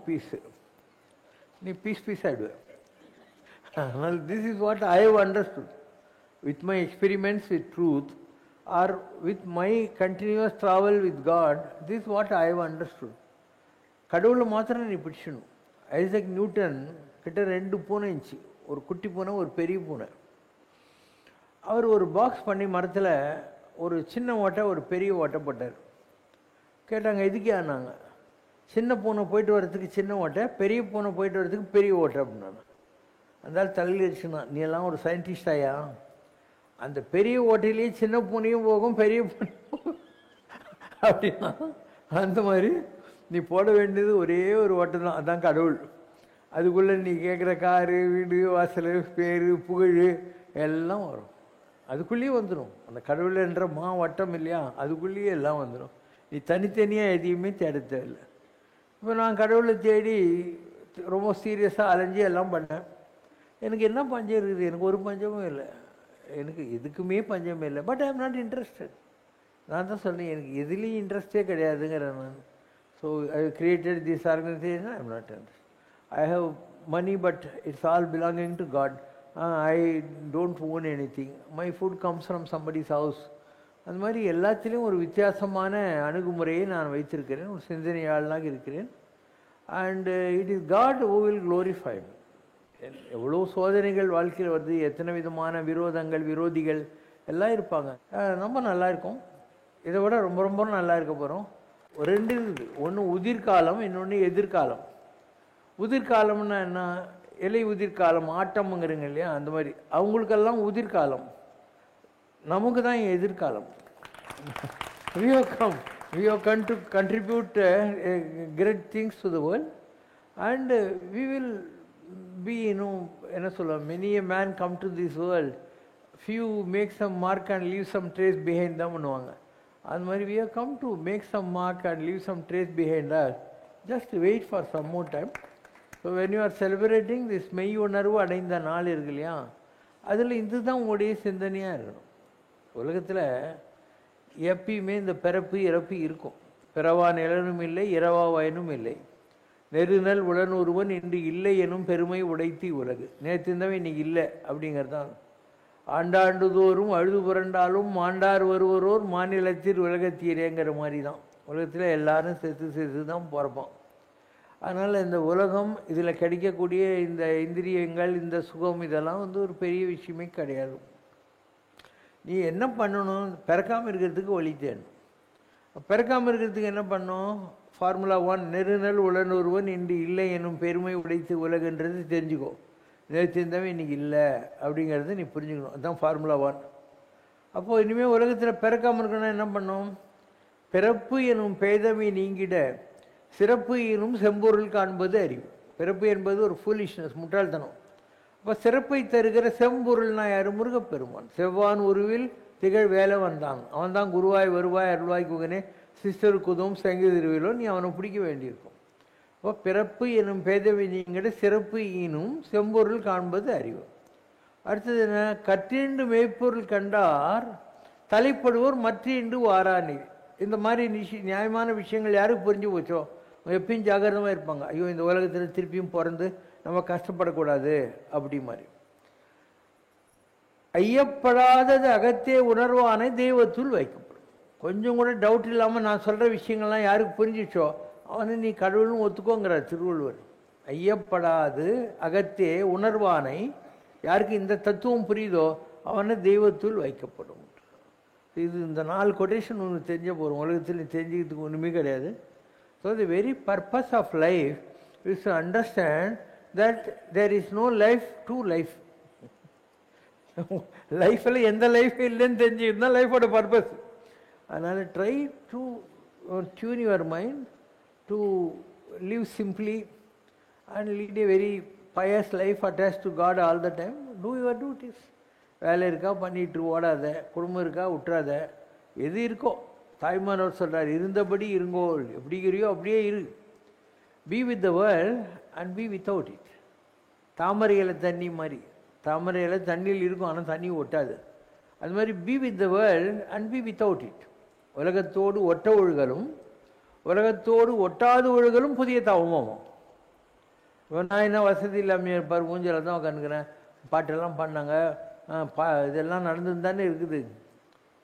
peace, நீ பீஸ் ஆகிடுவேன். அதனால் this is what I have understood with my experiments with truth or with my continuous travel with God. This what I have understood. கடவுளை மாத்திரம் நீ பிடிச்சிடணும். ஐசக் நியூட்டன் கிட்ட 2 பூனை இருந்துச்சு, ஒரு குட்டி பூனை, ஒரு பெரிய பூனை. அவர் ஒரு பாக்ஸ் பண்ணி மரத்தில் ஒரு சின்ன ஓட்டை, ஒரு பெரிய ஓட்டை போட்டார். கேட்டாங்க எதுக்கே ஆனாங்க? சின்ன பூனை போயிட்டு வர்றதுக்கு சின்ன ஓட்டை, பெரிய பூனை போயிட்டு வர்றதுக்கு பெரிய ஓட்டை அப்படின்னாங்க. அதனால் தலையில் வச்சுனா, நீ எல்லாம் ஒரு சயின்டிஸ்ட் ஆயா? அந்த பெரிய ஓட்டையிலேயே சின்ன பூனையும் போகும், பெரிய பூனை அப்படின்னா அந்த மாதிரி நீ போட வேண்டியது ஒரே ஒரு ஓட்டை தான். அதுதான் கடவுள். அதுக்குள்ளே நீ கேட்குற காரு, வீடு, வாசல், பேர், புகழ் எல்லாம் வரும். அதுக்குள்ளேயே வந்துடும். அந்த கடவுள் என்ற வட்டம் இல்லையா, அதுக்குள்ளேயே எல்லாம் வந்துடும். நீ தனித்தனியாக எதையுமே தேட தேவையில்லை. இப்போ நான் கடவுளை தேடி ரொம்ப சீரியஸாக அலைஞ்சி எல்லாம் பண்ணேன். எனக்கு என்ன பஞ்சம் இருக்குது? எனக்கு ஒரு பஞ்சமும் இல்லை. எனக்கு எதுக்குமே பஞ்சமே இல்லை. But I am not interested. நான் தான் சொன்னேன், எனக்கு எதுலேயும் இன்ட்ரெஸ்டே கிடையாதுங்கிறேன் நான். So I created this organization. I am not interest. I have money but it's all belonging to God. I don't own any thing. My food comes from somebody's house. அந்த மாதிரி எல்லாத்துலேயும் ஒரு வித்தியாசமான அணுகுமுறையை நான் வைத்திருக்கிறேன். ஒரு சிந்தனையாளனாக இருக்கிறேன். And it is God who will glorify. எவ்வளோ சோதனைகள் வாழ்க்கையில் வருது, எத்தனை விதமான விரோதங்கள், விரோதிகள் எல்லாம் இருப்பாங்க. ரொம்ப நல்லா இருக்கும். இதை விட ரொம்ப ரொம்ப நல்லா இருக்க போகிறோம். 2 இருக்குது. ஒன்று உதிர்காலம், இன்னொன்று எதிர்காலம். உதிர்காலம்னா என்ன? இலை உதிர்காலம், ஆட்டம்ங்கிறீங்க இல்லையா, அந்த மாதிரி. அவங்களுக்கெல்லாம் உதிர்காலம், நமக்கு தான் எதிர்காலம். we have come to contribute great things to the world and we will be, என்ன சொல்ல, many a man come to this world, few make some mark and leave some trace behind them ன்னுவாங்க. அது மாதிரி we have come to make some mark and leave some trace behind us. Just wait for some more time. So when you are celebrating this மெய் உணர்வு அடைந்த நாள் இருக்கு இல்லையா, அதில் இதுதான் உங்களுடைய சிந்தனையாக இருக்கணும். உலகத்தில் எப்பயுமே இந்த பிறப்பு இறப்பு இருக்கும். பிறவா நிலனும் இல்லை, இரவா வயனும் இல்லை. நெருநல் உடன் ஒருவன் இன்று இல்லை எனும் பெருமை உடைத்தி உலகு. நேற்று இருந்தவன் இன்னைக்கு இல்லை அப்படிங்கிறது தான். ஆண்டாண்டு தோறும் அழுது புரண்டாலும் மாண்டார் வருவரோர் மாநிலத்தில் உலகத்தீரேங்கிற மாதிரி தான். உலகத்தில் எல்லாரும் செத்து தான் பிறப்பான். அதனால் இந்த உலகம், இதில் கிடைக்கக்கூடிய இந்த இந்திரியங்கள், இந்த சுகம், இதெல்லாம் ஒரு பெரிய விஷயமே கிடையாது. நீ என்ன பண்ணணும்? பிறக்காமல் இருக்கிறதுக்கு வழி தேடணும். பிறக்காமல் இருக்கிறதுக்கு என்ன பண்ணணும்? ஃபார்முலா 1, நெருநல் உடன் ஒருவன் இன்று இல்லை என்னும் பெருமை உடைத்து உலகன்றது தெரிஞ்சுக்கோ. நேற்று இருந்தவன் இன்னைக்கு இல்லை அப்படிங்கிறத நீ புரிஞ்சுக்கணும். அதுதான் ஃபார்முலா 1. அப்போது இனிமேல் உலகத்தில் பிறக்காமல் இருக்கணும்னா என்ன பண்ணோம்? பிறப்பு எனும் பேதமை நீங்கிட சிறப்பு எனும் செம்பொருள் காண்பது அறிவு. பிறப்பு என்பது ஒரு ஃபூலிஷ்னஸ், முட்டாள்தனம். அப்போ சிறப்பை தருகிற செம்பொருள்னா யார்? முருகப்பெருமான். செவ்வான் உருவில் திகழ் வேலை வந்தான், அவன் தான் குருவாய் வருவாய் அருள்வாய் குகனே சிஸ்டருக்கு உதவும் சங்கீதிருவிலோ, நீ அவனை பிடிக்க வேண்டியிருக்கும். அப்போ பிறப்பு எனும் பேதவை நீங்கிட சிறப்பு ஈனும் செம்பொருள் காண்பது அறிவு. அடுத்தது என்ன? கற்றீண்டு மெய்ப்பொருள் கண்டார் தலைப்படுவோர் மற்றீண்டு வாரானீர். இந்த மாதிரி நியாயமான விஷயங்கள் யாருக்கு புரிஞ்சு போச்சோ எப்பயும் ஜாகிரதமாக இருப்பாங்க. ஐயோ, இந்த உலகத்தில் திருப்பியும் பிறந்து நம்ம கஷ்டப்படக்கூடாது அப்படி மாதிரி. ஐயப்படாதது அகத்தே உணர்வான தெய்வத்துள் வைக்கப்படும். கொஞ்சம் கூட டவுட் இல்லாமல் நான் சொல்கிற விஷயங்கள்லாம் யாருக்கு புரிஞ்சிச்சோ அவனை நீ கடவுள்னு ஒத்துக்கோங்கிறார் திருவள்ளுவர். ஐயப்படாது அகத்தே உணர்வானை, யாருக்கு இந்த தத்துவம் புரியுதோ அவனை தெய்வத்துள் வைக்கப்படும். இது இந்த 4 கொட்டேஷன் ஒன்று தெரிஞ்ச போகிறோம். உலகத்தில் தெரிஞ்சுக்கிறதுக்கு ஒன்றுமே கிடையாது. So the very purpose of life is to understand that there is no life to life. லைஃப்பில் எந்த லைஃப் இல்லைன்னு தெரிஞ்சுக்கிட்டு லைஃபோட பர்பஸ். அதனால் try to tune your mind to live simply and lead a very pious life attached to God all the time. Do your duties. வேலை இருக்கா பண்ணிட்டு ஓடாத, குடும்பம் இருக்கா விட்டுறாத, எது இருக்கோ தாய்மானவர் சொல்கிறார், இருந்தபடி இருங்கோள், எப்படி இருக்கிறியோ அப்படியே இரு. Be with the world and be without it. தாமரை இலை தண்ணி மாதிரி, தாமரை இலை தண்ணியில் இருக்கும் ஆனால் தண்ணி ஒட்டாது. அது மாதிரி B with the world and be without it. உலகத்தோடு ஒட்ட ஒழுகலும் உலகத்தோடு ஒட்டாது ஒழுகலும் புதிய தவமாகும். நான் என்ன வசதி இல்லாமல் இருப்பார், ஊஞ்சலில் தான் உட்காந்துக்கிறேன், பாட்டெல்லாம் பண்ணாங்க, இதெல்லாம் நடந்துன்னு தானே இருக்குது.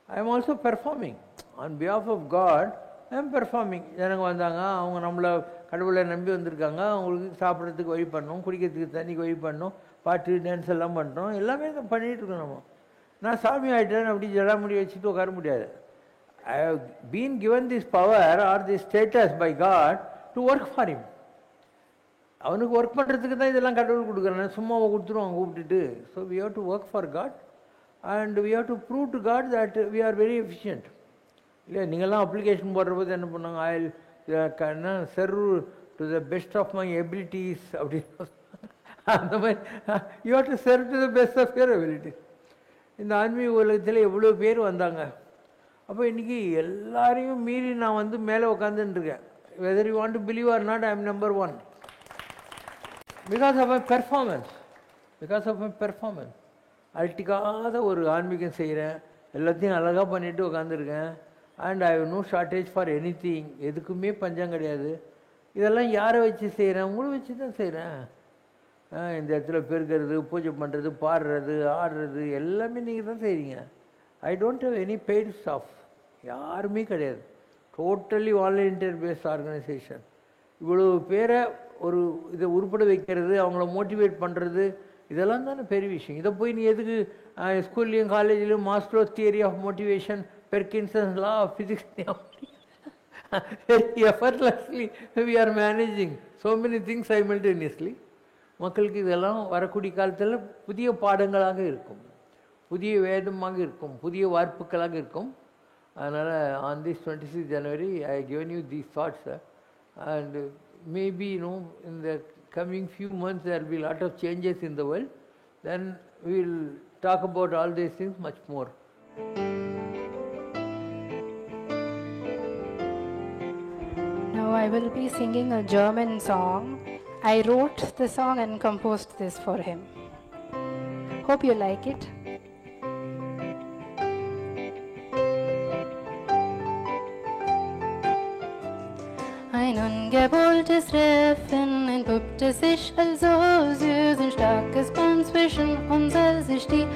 I am also performing on behalf of God. I am performing. ஜனங்க வந்தாங்க, அவங்க நம்மளை கடவுளை நம்பி வந்திருக்காங்க, அவங்களுக்கு சாப்பிட்றதுக்கு வழி பண்ணணும், குடிக்கிறதுக்கு தண்ணிக்கு வழி பண்ணணும், பாட்டு டான்ஸ் எல்லாம் பண்ணுறோம், எல்லாமே பண்ணிகிட்ருக்கோம். நம்ம நான் சாமி ஆகிட்டேன் அப்படி ஜடாமுடி வச்சுட்டு உட்கார முடியாது. I have been given this power or this status by God to work for him. அவனுக்கு ஒர்க் பண்ணுறதுக்கு தான் இதெல்லாம் கடவுள் கொடுக்குறான், சும்மா கொடுத்துருவான் கூப்பிட்டுட்டு. So we have to work for God and we have to prove to God that we are very efficient. இல்லையா, நீங்கள்லாம் அப்ளிகேஷன் போடுற போது என்ன பண்ணாங்க, I serve to the best of my abilities அப்படின்னு. அந்த மாதிரி you have to serve to the best of your abilities. இந்த ஆன்மீக உலகத்தில் எவ்வளோ பேர் வந்தாங்க. அப்போ இன்றைக்கி எல்லாரையும் மீறி நான் வந்து மேலே உட்காந்துட்டுருக்கேன். Whether you want to believe or not, I am number 1. Because of my performance. Because of my performance. அல்டிக்காத ஒரு ஆன்மீகம் செய்கிறேன், எல்லாத்தையும் அழகாக பண்ணிவிட்டு உட்காந்துருக்கேன். And I have no shortage for anything. எதுக்குமே பஞ்சம் கிடையாது. இதெல்லாம் யாரை வச்சு செய்கிறேன்? உங்களை வச்சு தான் செய்கிறேன். இந்த இடத்துல பெருக்கிறது, பூஜை பண்ணுறது, பாடுறது, ஆடுறது எல்லாமே நீங்கள் தான் செய்கிறீங்க. I don't have any paid staff, யாருமே கிடையாது. Totally volunteer based organization. இவ்வளோ பேரை ஒரு இதை உருப்பட வைக்கிறது, அவங்கள மோட்டிவேட் பண்ணுறது, இதெல்லாம் தானே பெரிய விஷயம். இதை போய் நீ எதுக்கு ஸ்கூல்லையும் காலேஜ்லையும் Maslow's theory of motivation, Parkinson's law of physics, effortlessly we are managing so many things simultaneously. மக்களுக்கு இதெல்லாம் வரக்கூடிய காலத்தில் புதிய பாடங்களாக இருக்கும், புதிய வேதமாக இருக்கும், புதிய வார்ப்புகளாக இருக்கும். அதனால் on this 26th January I have given you these thoughts, and maybe in the coming few months there will be a lot of changes in the world. Then we will talk about all these things much more. Now I will be singing a German song. I wrote the song and composed this for him. Hope you like it. Ein ungewolltes Treffen entpuppte sich also süß, ein starkes Band zwischen uns, als sich die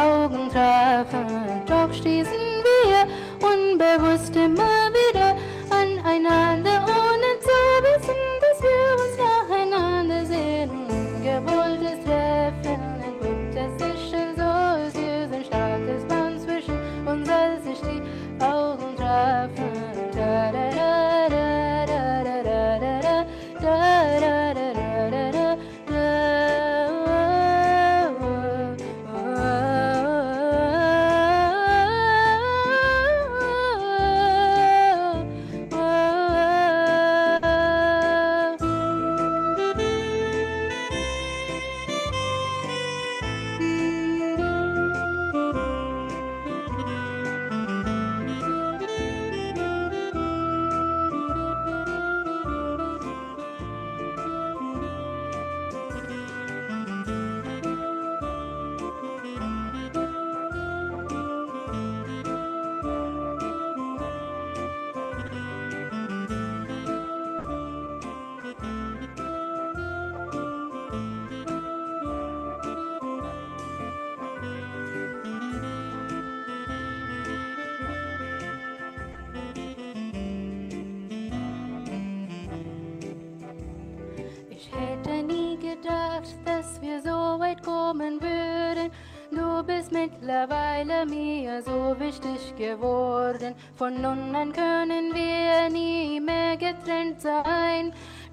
Augen trafen. Doch stießen wir unbewusst immer wieder aneinander, ohne zu wissen, dass wir uns nacheinander sehen. Ungewolltes Treffen entpuppte sich also süß, ein starkes Band zwischen uns, als sich die Augen trafen. mittlerweile mir so wichtig geworden. Von nun an können wir nie mehr getrennt sein,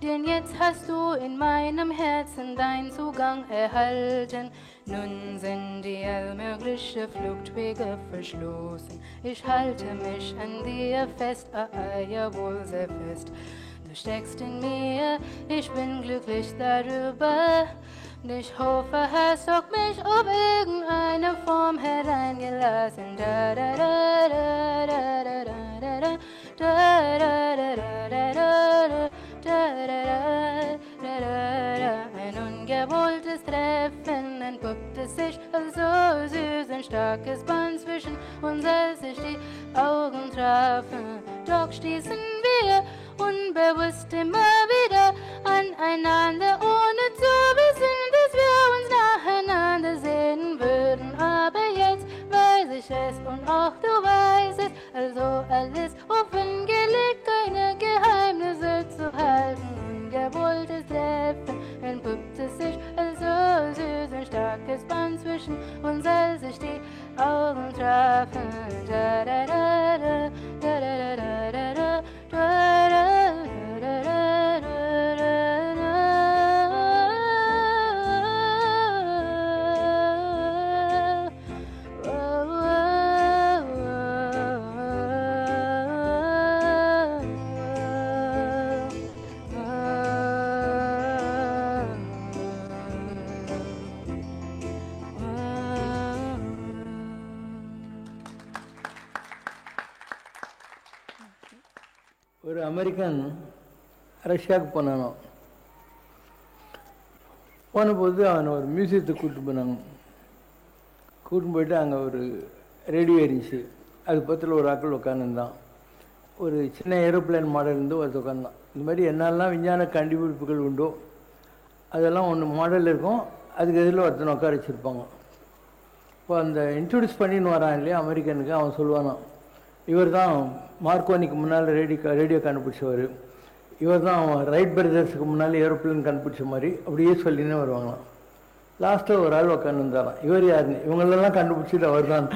denn jetzt hast du in meinem Herzen deinen Zugang erhalten. Nun sind die allmöglichen Fluchtwege verschlossen. Ich halte mich an dir fest, jawohl sehr fest. Du steckst in mir, ich bin glücklich darüber. Ich hoffe, hast auch mich auf irgendeine Form hereingelassen. Da da da da da da da da da da da da. Ein ungewolltes Treffen entpuppte sich als so süß, ein starkes Band zwischen uns, als sich die Augen trafen. Doch stießen wir unbewusst immer wieder aneinander, ohne zu wissen, dass wir uns nacheinander sehen würden. Aber jetzt weiß ich es und auch du weißt es, also alles offengelegt, keine Geheimnisse zu halten. Ungewolltes Treffen entpuppte sich als so süß, ein starkes Band zwischen uns, als sich die Augen trafen. Da da da da da da da da da. ஒரு அமெரிக்கன் ரஷ்யாவுக்கு போனானோ, போனபோது அவனை ஒரு மியூசியத்துக்கு கூப்பிட்டு போனாங்க. கூட்டின்னு போயிட்டு அங்கே ஒரு ரேடியோ இருந்துச்சு, அது பக்கத்தில் ஒரு ஆக்கள் உட்காந்துருந்தான். ஒரு சின்ன ஏரோப்ளேன் மாடல் இருந்து அது உட்காந்தான். இந்த மாதிரி என்னெல்லாம் விஞ்ஞான கண்டுபிடிப்புகள் உண்டோ அதெல்லாம் ஒன்று மாடல் இருக்கும், அதுக்கு எதில் ஒருத்தனை உட்கார வச்சுருப்பாங்க. இப்போ அந்த இன்ட்ரடியூஸ் பண்ணின்னு வரான் இல்லையா அமெரிக்கனுக்கு, அவன் சொல்லுவானான், இவர் தான் மார்க்கோனிக்கு முன்னால் ரேடியோ கண்டுபிடிச்சவர், இவர் தான் ரைட் பிரதர்ஸுக்கு முன்னால் ஏரோப்ளேன் கண்டுபிடிச்ச மாதிரி அப்படியே சொல்லினே வருவாங்களாம். லாஸ்ட்டில் ஒரு ஆள் உட்காந்து இருந்தாராம், இவர் யாருன்னு, இவங்களெல்லாம் கண்டுபிடிச்சிட்டு அவர் தான்,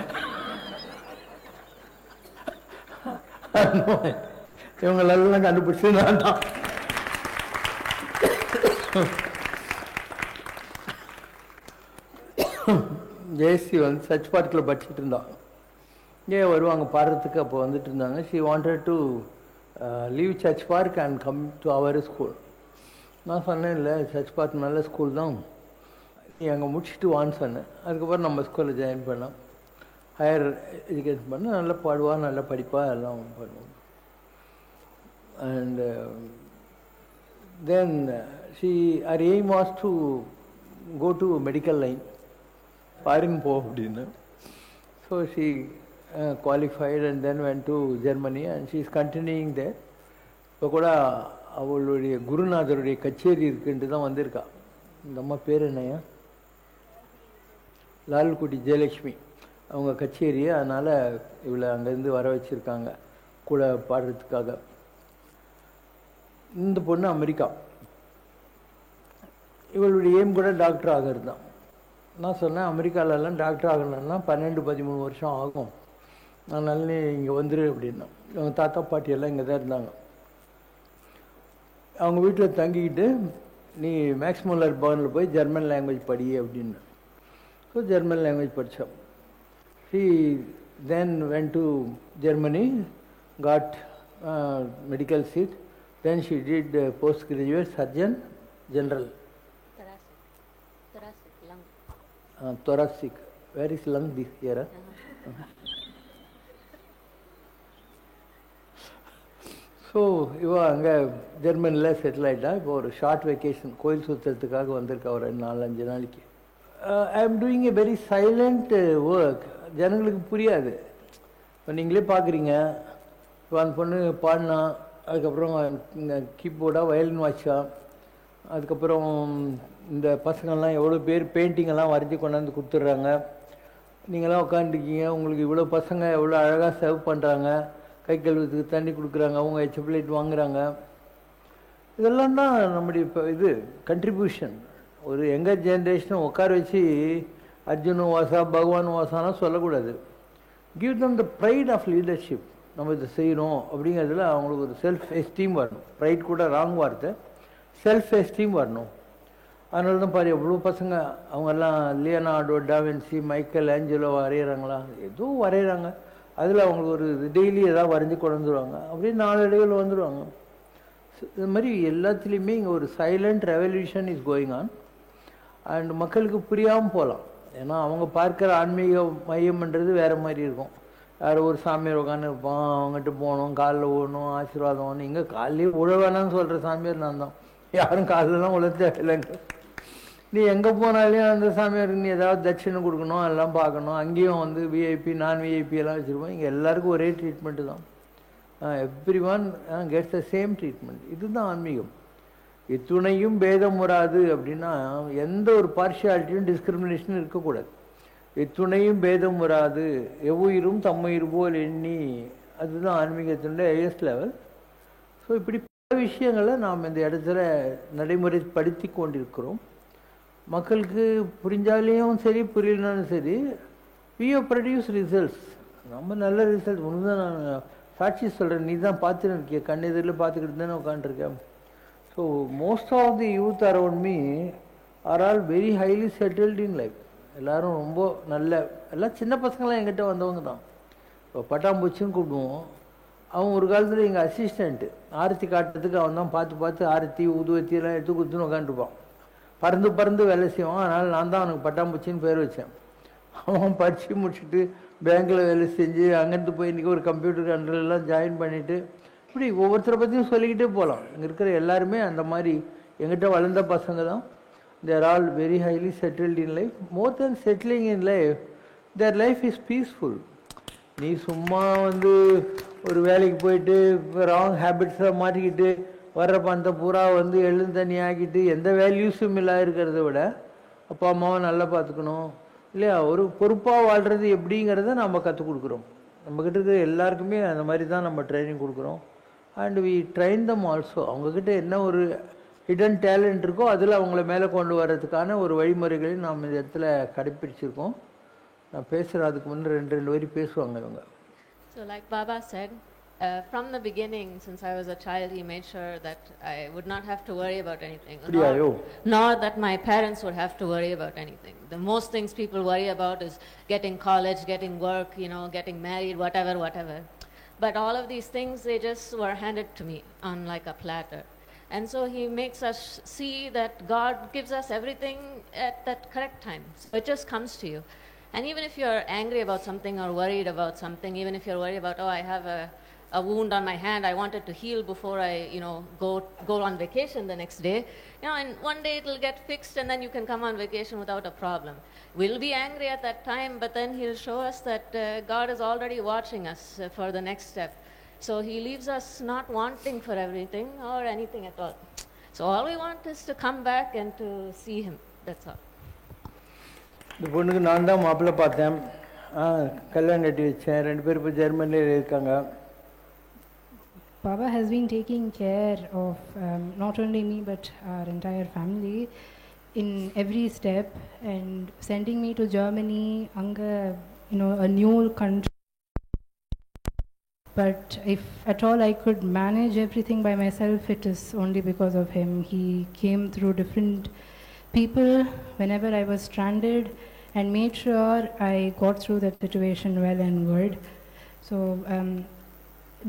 இவங்களெல்லாம் கண்டுபிடிச்சி நான் தான். ஜெயஸ்ரீ வந்து சர்ச் பார்க்கில் படிச்சுட்டு இருந்தான். இங்கே வருவாங்க பாடுறதுக்கு. அப்போ வந்துட்டு இருந்தாங்க. She wanted to leave Church Park and come to our school. நான் சொன்னேன், இல்லை சர்ச் பார்க் நல்ல ஸ்கூல் தான், நீ அங்கே முடிச்சுட்டு வான்னு சொன்னேன். அதுக்கப்புறம் நம்ம ஸ்கூலில் ஜாயின் பண்ணோம். ஹையர் எஜுகேஷன் பண்ண நல்லா பாடுவா, நல்லா படிப்பா, எல்லாம் பண்ணுவோம். And then her aim was to go to medical line, foreign போ அப்படின்னு. So she qualified and then went to Germany and she is continuing there. இப்போ கூட அவளுடைய குருநாதருடைய கச்சேரி இருக்குன்ட்டு தான் வந்திருக்கா. இந்த அம்மா பேர் என்னையா, லால்குடி ஜெயலட்சுமி, அவங்க கச்சேரியை, அதனால் இவளை அங்கேருந்து வர வச்சுருக்காங்க கூட பாடுறதுக்காக. இந்த பொண்ணு அமெரிக்கா, இவளுடைய எய்ம் கூட டாக்டர் ஆகிறது தான். நான் சொன்னேன், அமெரிக்காவிலலாம் டாக்டர் ஆகணும்னா 12-13 வருஷம் ஆகும், அதனால நீ இங்கே வந்துரு அப்படின்னா. அவங்க தாத்தா பாட்டியெல்லாம் இங்கே தான் இருந்தாங்க. அவங்க வீட்டில் தங்கிக்கிட்டு நீ மேக்ஸ் முல்லர் பவனில் போய் ஜெர்மன் லாங்குவேஜ் படி அப்படின்னு. ஸோ ஜெர்மன் லாங்குவேஜ் படித்தோம். She then went to Germany, got medical seat. Then she did post graduate surgeon general. thoracic. Where is lung this here? So இவ அங்கே ஜெர்மனியில் செட்டில் ஆகிட்டா. இப்போ ஒரு ஷார்ட் வெக்கேஷன் கோயில் சுற்றுறதுக்காக வந்திருக்கா ஒரு 4-5 நாளைக்கு. I am doing a very silent work. ஜனங்களுக்கு புரியாது. இப்போ நீங்களே பார்க்குறீங்க, இப்போ அந்த பொண்ணு பாடினா, அதுக்கப்புறம் இங்கே கீபோர்டாக வயலின் வாட்சா, அதுக்கப்புறம் இந்த பசங்கள்லாம் எவ்வளோ பேர் பெயிண்டிங்கெல்லாம் வரைஞ்சி கொண்டாந்து கொடுத்துட்றாங்க. நீங்களாம் உட்காந்துருக்கீங்க, உங்களுக்கு இவ்வளோ பசங்க எவ்வளோ அழகாக சர்வ் பண்ணுறாங்க, கை கழுவுறதுக்கு தண்ணி கொடுக்குறாங்க, அவங்க சாக்லேட் வாங்குகிறாங்க. இதெல்லாம் தான் நம்முடைய இப்போ இது கண்ட்ரிபியூஷன். ஒரு யங்கர் ஜென்ரேஷனை உட்கார வச்சு அர்ஜுன வாசா பகவான் வாசாலாம் சொல்லக்கூடாது. Give them the pride of leadership. நம்ம இதை செய்யணும் அப்படிங்கிறதுல அவங்களுக்கு ஒரு செல்ஃப் எஸ்டீம் வரணும். ப்ரைட் கூட ராங் வார்த்தை, செல்ஃப் எஸ்டீம் வரணும். அதனால தான் பாரு எவ்வளோ பசங்க அவங்கெல்லாம் லியோனார்டோ டாவின்சி, மைக்கேல் ஏஞ்சலோ வரைகிறாங்களா, ஏதோ வரைகிறாங்க. அதில் அவங்களுக்கு ஒரு டெய்லி ஏதாவது வரைஞ்சி கொண்டு வந்துடுவாங்க, அப்படியே நாளடைவில் வந்துடுவாங்க. இது மாதிரி எல்லாத்துலேயுமே இங்கே ஒரு silent revolution is going on. And மக்களுக்கு புரியாமல் போகலாம். ஏன்னா அவங்க பார்க்குற ஆன்மீக மையம்ன்றது வேறு மாதிரி இருக்கும். யார் ஒரு சாமியார் உட்காந்து இருப்பான், அவங்ககிட்ட போகணும், காலில் ஓடணும், ஆசீர்வாதம் ஒன்று. இங்கே காலையே உழ வேணாம்னு சொல்கிற சாமியார் நான் தான். யாரும் காலிலலாம் உழைச்ச இல்லைங்க. நீ எங்கே போனாலையும் அந்த சாமியாருக்கு நீ ஏதாவது தட்சிணை கொடுக்கணும், எல்லாம் பார்க்கணும். அங்கேயும் வந்து விஐபி நான் விஐபி எல்லாம் வச்சுருப்போம். இங்கே எல்லாருக்கும் ஒரே ட்ரீட்மெண்ட்டு தான். Every one gets the same treatment. இதுதான் ஆன்மீகம். இத்துணையும் பேதம் வராது அப்படின்னா எந்த ஒரு பார்ஷியாலிட்டியும் டிஸ்கிரிமினேஷனும் இருக்கக்கூடாது. இத்துணையும் பேதம் வராது, எவ்வுயிரும் தம்முயிர் போல் எண்ணி, அதுதான் ஆன்மீகத்தினுடைய ஹையஸ்ட் லெவல். ஸோ இப்படி பல விஷயங்களை நாம் இந்த இடத்துல நடைமுறைப்படுத்தி கொண்டிருக்கிறோம். மக்களுக்கு புரிஞ்சாலேயும் சரி புரியலனாலும் சரி, we have produced results. நம்ம நல்ல ரிசல்ட். ஒன்று தான் நான் சாட்சி சொல்கிறேன், நீ தான் பார்த்துன்னு இருக்கிய, கண் எதிரில் பார்த்துக்கிட்டு தானே உட்காந்துருக்கேன். So most of the youth around me are all very highly settled in life. எல்லோரும் ரொம்ப நல்ல, எல்லாம் சின்ன பசங்களாம் எங்கிட்ட வந்தவங்க தான். இப்போ பட்டாம்பூச்சின்னு கூப்பிடுவோம். அவன் ஒரு காலத்தில் எங்கள் அசிஸ்டண்ட்டு, ஆரத்தி காட்டுறதுக்கு அவன் தான் பார்த்து பார்த்து ஆரத்தி ஊதுவத்தியெல்லாம் எடுத்து கொடுத்துன்னு உட்காந்துருப்பான். பறந்து பறந்து வேலை செய்வான். அதனால் நான் தான் அவனுக்கு பட்டாம்பூச்சின்னு பேர் வச்சேன். அவன் படித்து முடிச்சுட்டு பேங்க்கில் வேலை செஞ்சு அங்கேருந்து போய் இன்றைக்கி ஒரு கம்ப்யூட்டர் கண்ட்ரிலெலாம் ஜாயின் பண்ணிவிட்டு, இப்படி ஒவ்வொருத்தரை பற்றியும் சொல்லிக்கிட்டே போகலாம். இங்கே இருக்கிற எல்லாருமே அந்த மாதிரி எங்கிட்ட வளர்ந்த பசங்க தான். They're all very highly settled in life. More than settling in life, their life is peaceful. நீ சும்மா வந்து ஒரு வேலைக்கு போயிட்டு ராங் ஹேபிட்ஸை மாட்டிக்கிட்டு வர்ற பணத்தை பூரா வந்து எழுந்து தண்ணி ஆக்கிட்டு எந்த வேல்யூஸும் இல்லாத இருக்கிறத விட அப்பா அம்மாவை நல்லா பார்த்துக்கணும் இல்லையா, ஒரு பொறுப்பாக வாழ்கிறது எப்படிங்கிறத நம்ம கற்றுக் கொடுக்குறோம். நம்மக்கிட்ட இருக்கிற எல்லாருக்குமே அந்த மாதிரி தான் நம்ம ட்ரைனிங் கொடுக்குறோம். And we train them also. அவங்கக்கிட்ட என்ன ஒரு ஹிடன் டேலண்ட் இருக்கோ அதில் அவங்கள மேலே கொண்டு வர்றதுக்கான ஒரு வழிமுறைகளையும் நாம் இந்த இடத்துல கடைப்பிடிச்சிருக்கோம். நான் பேசுகிறேன், அதுக்கு முன்னே ரெண்டு வரி பேசுவாங்க இவங்க. So like Baba said, from the beginning, since I was a child, he made sure that I would not have to worry about anything, nor that my parents would have to worry about anything. The most things people worry about is getting college, getting work, getting married, whatever. But all of these things, they just were handed to me on like a platter. And so he makes us see that God gives us everything at that correct time. So it just comes to you. And even if you're angry about something or worried about something, even if you're worried about, I have a wound on my hand, I want it to heal before I, go on vacation the next day, and one day it'll get fixed and then you can come on vacation without a problem. We'll be angry at that time, but then he'll show us that God is already watching us for the next step. So he leaves us not wanting for everything or anything at all. So all we want is to come back and to see him. That's all. இந்த பொண்ணுக்கு நான் தான் மாப்பிள்ளை பார்த்தேன், கல்யாணம் கட்டி வச்சேன். 2 பேர் இப்போ ஜெர்மனியில் இருக்காங்க. Baba has been taking care of not only me but our entire family in every step and sending me to Germany, a new country. But if at all I could manage everything by myself, it is only because of him. He came through different people whenever I was stranded and made sure I got through that situation well and good. So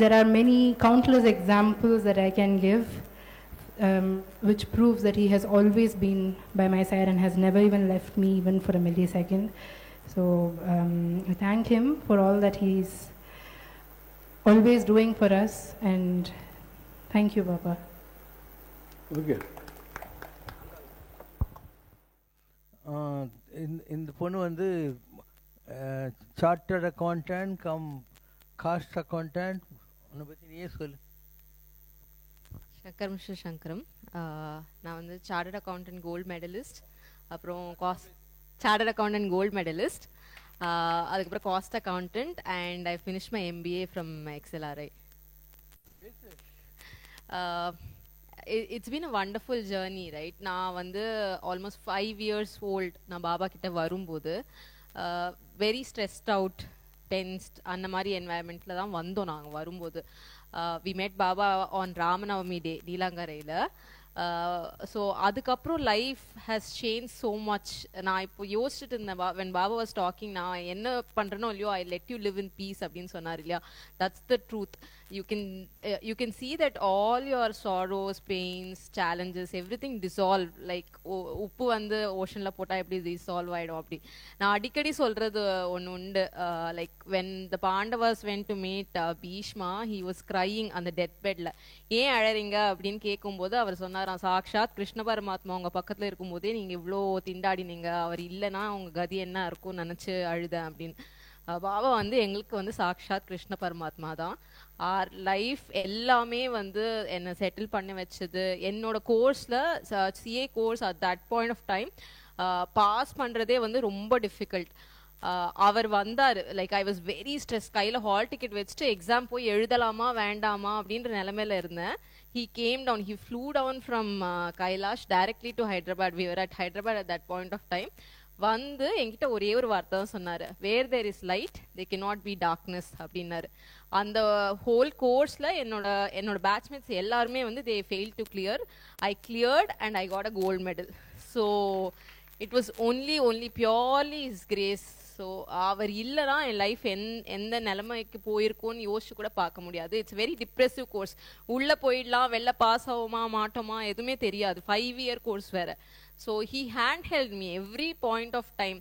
there are many countless examples that I can give which proves that he has always been by my side and has never even left me even for a millisecond. So I thank him for all that he's always doing for us, and thank you, Baba. Okay. இந்த பொண்ணு வந்து chartered accountant come cost accountant. உன்னை பற்றி நீயே சொல்லு. சங்கரம் ஸ்ரீ சங்கரம். நான் வந்து சார்ட்டர்ட் அக்கௌண்டன்ட் கோல்டு மெடலிஸ்ட், அப்புறம் சார்ட்டர்ட் அக்கௌண்டன்ட் கோல்டு மெடலிஸ்ட், அதுக்கப்புறம் cost accountant, and I finish my MBA from XLRI. it's been a wonderful journey, right? நான் வந்து almost 5 years old நான் பாபா கிட்ட வரும்போது very stressed out, tensed அந்த மாதிரி என்வாயன்மெண்ட்டில் தான் வந்தோம் நாங்கள் வரும்போது. We met Baba on Ramanavami day, நீலாங்கரையில். ஸோ அதுக்கப்புறம் life has change so much. நான் இப்போ யோசிச்சுட்டு இருந்தேன், வென் பாபா வாஸ் டாக்கிங், நான் என்ன பண்ணுறேனோ இல்லையோ I let you live in peace அப்படின்னு சொன்னார் இல்லையா. That's the truth. You can see that all your sorrows, pains, challenges, everything dissolve. Like உப்பு வந்து ஓஷனில் போட்டால் எப்படி டிசால்வ் ஆகிடும் அப்படி. நான் அடிக்கடி சொல்கிறது ஒன்று உண்டு. Like when the Pandavas went to meet Bhishma, he was crying அந்த டெத் பெட்டில். ஏன் அழறீங்க அப்படின்னு கேட்கும்போது அவர் சொன்னார், சாக்ஷாத் கிருஷ்ண பரமாத்மா உங்க பக்கத்துல இருக்கும் போதே நீங்க இவ்வளோ திண்டாடினீங்க, அவர் இல்லைன்னா உங்க கதி என்ன இருக்கும் நினைச்சு அழுதேன் அப்படின்னு. பாபா வந்து எங்களுக்கு வந்து சாக்ஷாத் கிருஷ்ண பரமாத்மா தான். ஆர் லைஃப் எல்லாமே வந்து என்னை செட்டில் பண்ணி வச்சது. என்னோட கோர்ஸில் CA course at that point of time pass பண்ணுறதே வந்து ரொம்ப டிஃபிகல்ட். அவர் வந்தார். Like I was very stress. கையில் ஹால் டிக்கெட் வச்சுட்டு எக்ஸாம் போய் எழுதலாமா வேண்டாமா அப்படின்ற நிலைமையில இருந்தேன். He came down, he flew down from Kailash directly to Hyderabad. We were at Hyderabad at that point of time. வந்து என்கிட்ட ஒரே ஒரு வார்த்தை தான் சொன்னார், where there is light there cannot be darkness அப்படின்னாரு. அந்த ஹோல் கோர்ஸில் என்னோட பேட்ச்மேட்ஸ் எல்லாருமே வந்து they failed to clear. I cleared and I got a gold medal. So it was only purely his grace. So அவர் இல்லைனா என் லைஃப் எந்த நிலைமைக்கு போயிருக்கோன்னு யோசிச்சு கூட பார்க்க முடியாது. It's very depressive course. உள்ளே போயிடலாம், வெளில பாஸ் ஆகுமா மாட்டோமா எதுவுமே தெரியாது. 5 year கோர்ஸ் வேறு. So he hand held me every point of time.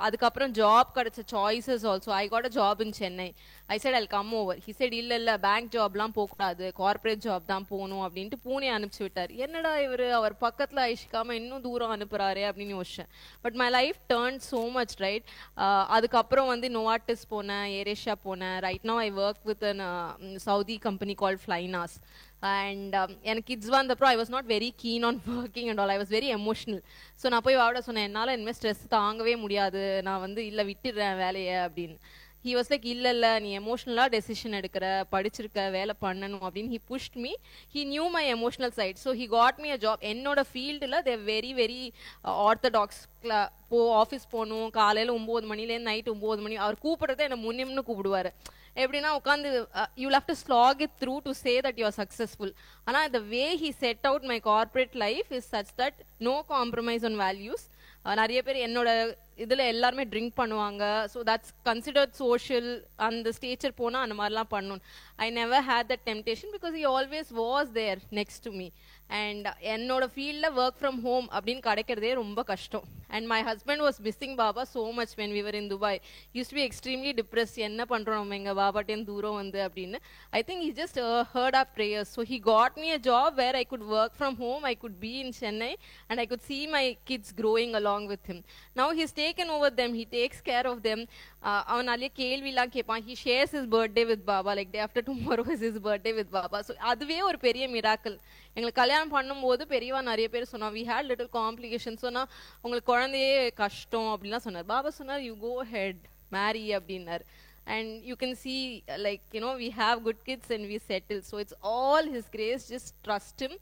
அதுக்கப்புறம் ஜாப் கிடைச்ச choices also. I got a job in Chennai. I said I'll come over. He said இல்லை பேங்க் ஜாப்லாம் போகக்கூடாது, கார்பரேட் ஜாப் தான் போகணும் அப்படின்ட்டு பூனே அனுப்பிச்சு விட்டார். என்னடா அவர் பக்கத்தில் ஐஷிக்காமல் இன்னும் தூரம் அனுப்புகிறாரே அப்படின்னு யோசிச்சேன். But my life turn so much, right. அதுக்கப்புறம் வந்து நோவாட்டிஸ் போனேன், ஏரேஷியா போனேன். Right now I work with an Saudi company called Flynas. And எனக்கு கிட்ஸ் வந்தப்பறம் I was not very keen on working and all. I was very emotional. So நான் போய் வாட சொன்னேன், என்னால் இனிமேல் ஸ்ட்ரெஸ் தாங்கவே முடியாது, நான் வந்து இல்லை விட்டுடுறேன் வேலையை அப்படின்னு. ஹி வாஸ் லைக், இல்லை நீ எமோஷ்னலாக டெசிஷன் எடுக்கிற, படிச்சிருக்க, வேலை பண்ணணும் அப்படின்னு. He pushed me. He knew my emotional side. So he got me a job. என்னோட ஃபீல்டில் there very very orthodox. Office போகணும், காலையில் 9 மணிலேருந்து நைட்டு 9 மணி. அவர் கூப்பிட்றதே என்னை முன்னிம்னு கூப்பிடுவார். எப்படின்னா உட்காந்து you have to slog it through to say that you are successful. ஆனால் the way he set out my corporate life is such that no compromise on values. நிறைய பேர் என்னோட இதில் எல்லாருமே ட்ரிங்க் பண்ணுவாங்க. So that's considered social. அந்த ஸ்டேச்சர் போனால் அந்த மாதிரிலாம் பண்ணணும். I never had that temptation because he always was there next to me. And என்னோட ஃபீல்டில் ஒர்க் ஃப்ரம் ஹோம் அப்படின்னு கிடைக்கிறதே ரொம்ப கஷ்டம். And my husband was missing Baba so much when we were in Dubai. Use to be extremely depress. என்ன பண்ணுறோம் நம்ம எங்கள் பாபாட்டேன்னு தூரம் வந்து அப்படின்னு. I think he just heard of prayers. So he got me a job where I could work from home. I could be in Chennai and I could see my kids growing along with him. Now he's taken over them. He takes care of them. அவன் நிறைய கேள்விலாம் கேட்பான். He shares his birthday with Baba. Like day after tomorrow is his birthday with Baba. So அதுவே ஒரு பெரிய மிராக்கிள். எங்களுக்கு கல்யாணம் பண்ணும்போது பெரியவா நிறைய பேர் சொன்னா we had little complications. சொன்னா உங்களுக்கு குழந்தையே கஷ்டம் அப்படின்லாம் சொன்னார். பாபா சொன்னார் you go ahead, marry அப்படின்னார். And you can see like we have good kids and we settle. So it's all his grace. Just trust him.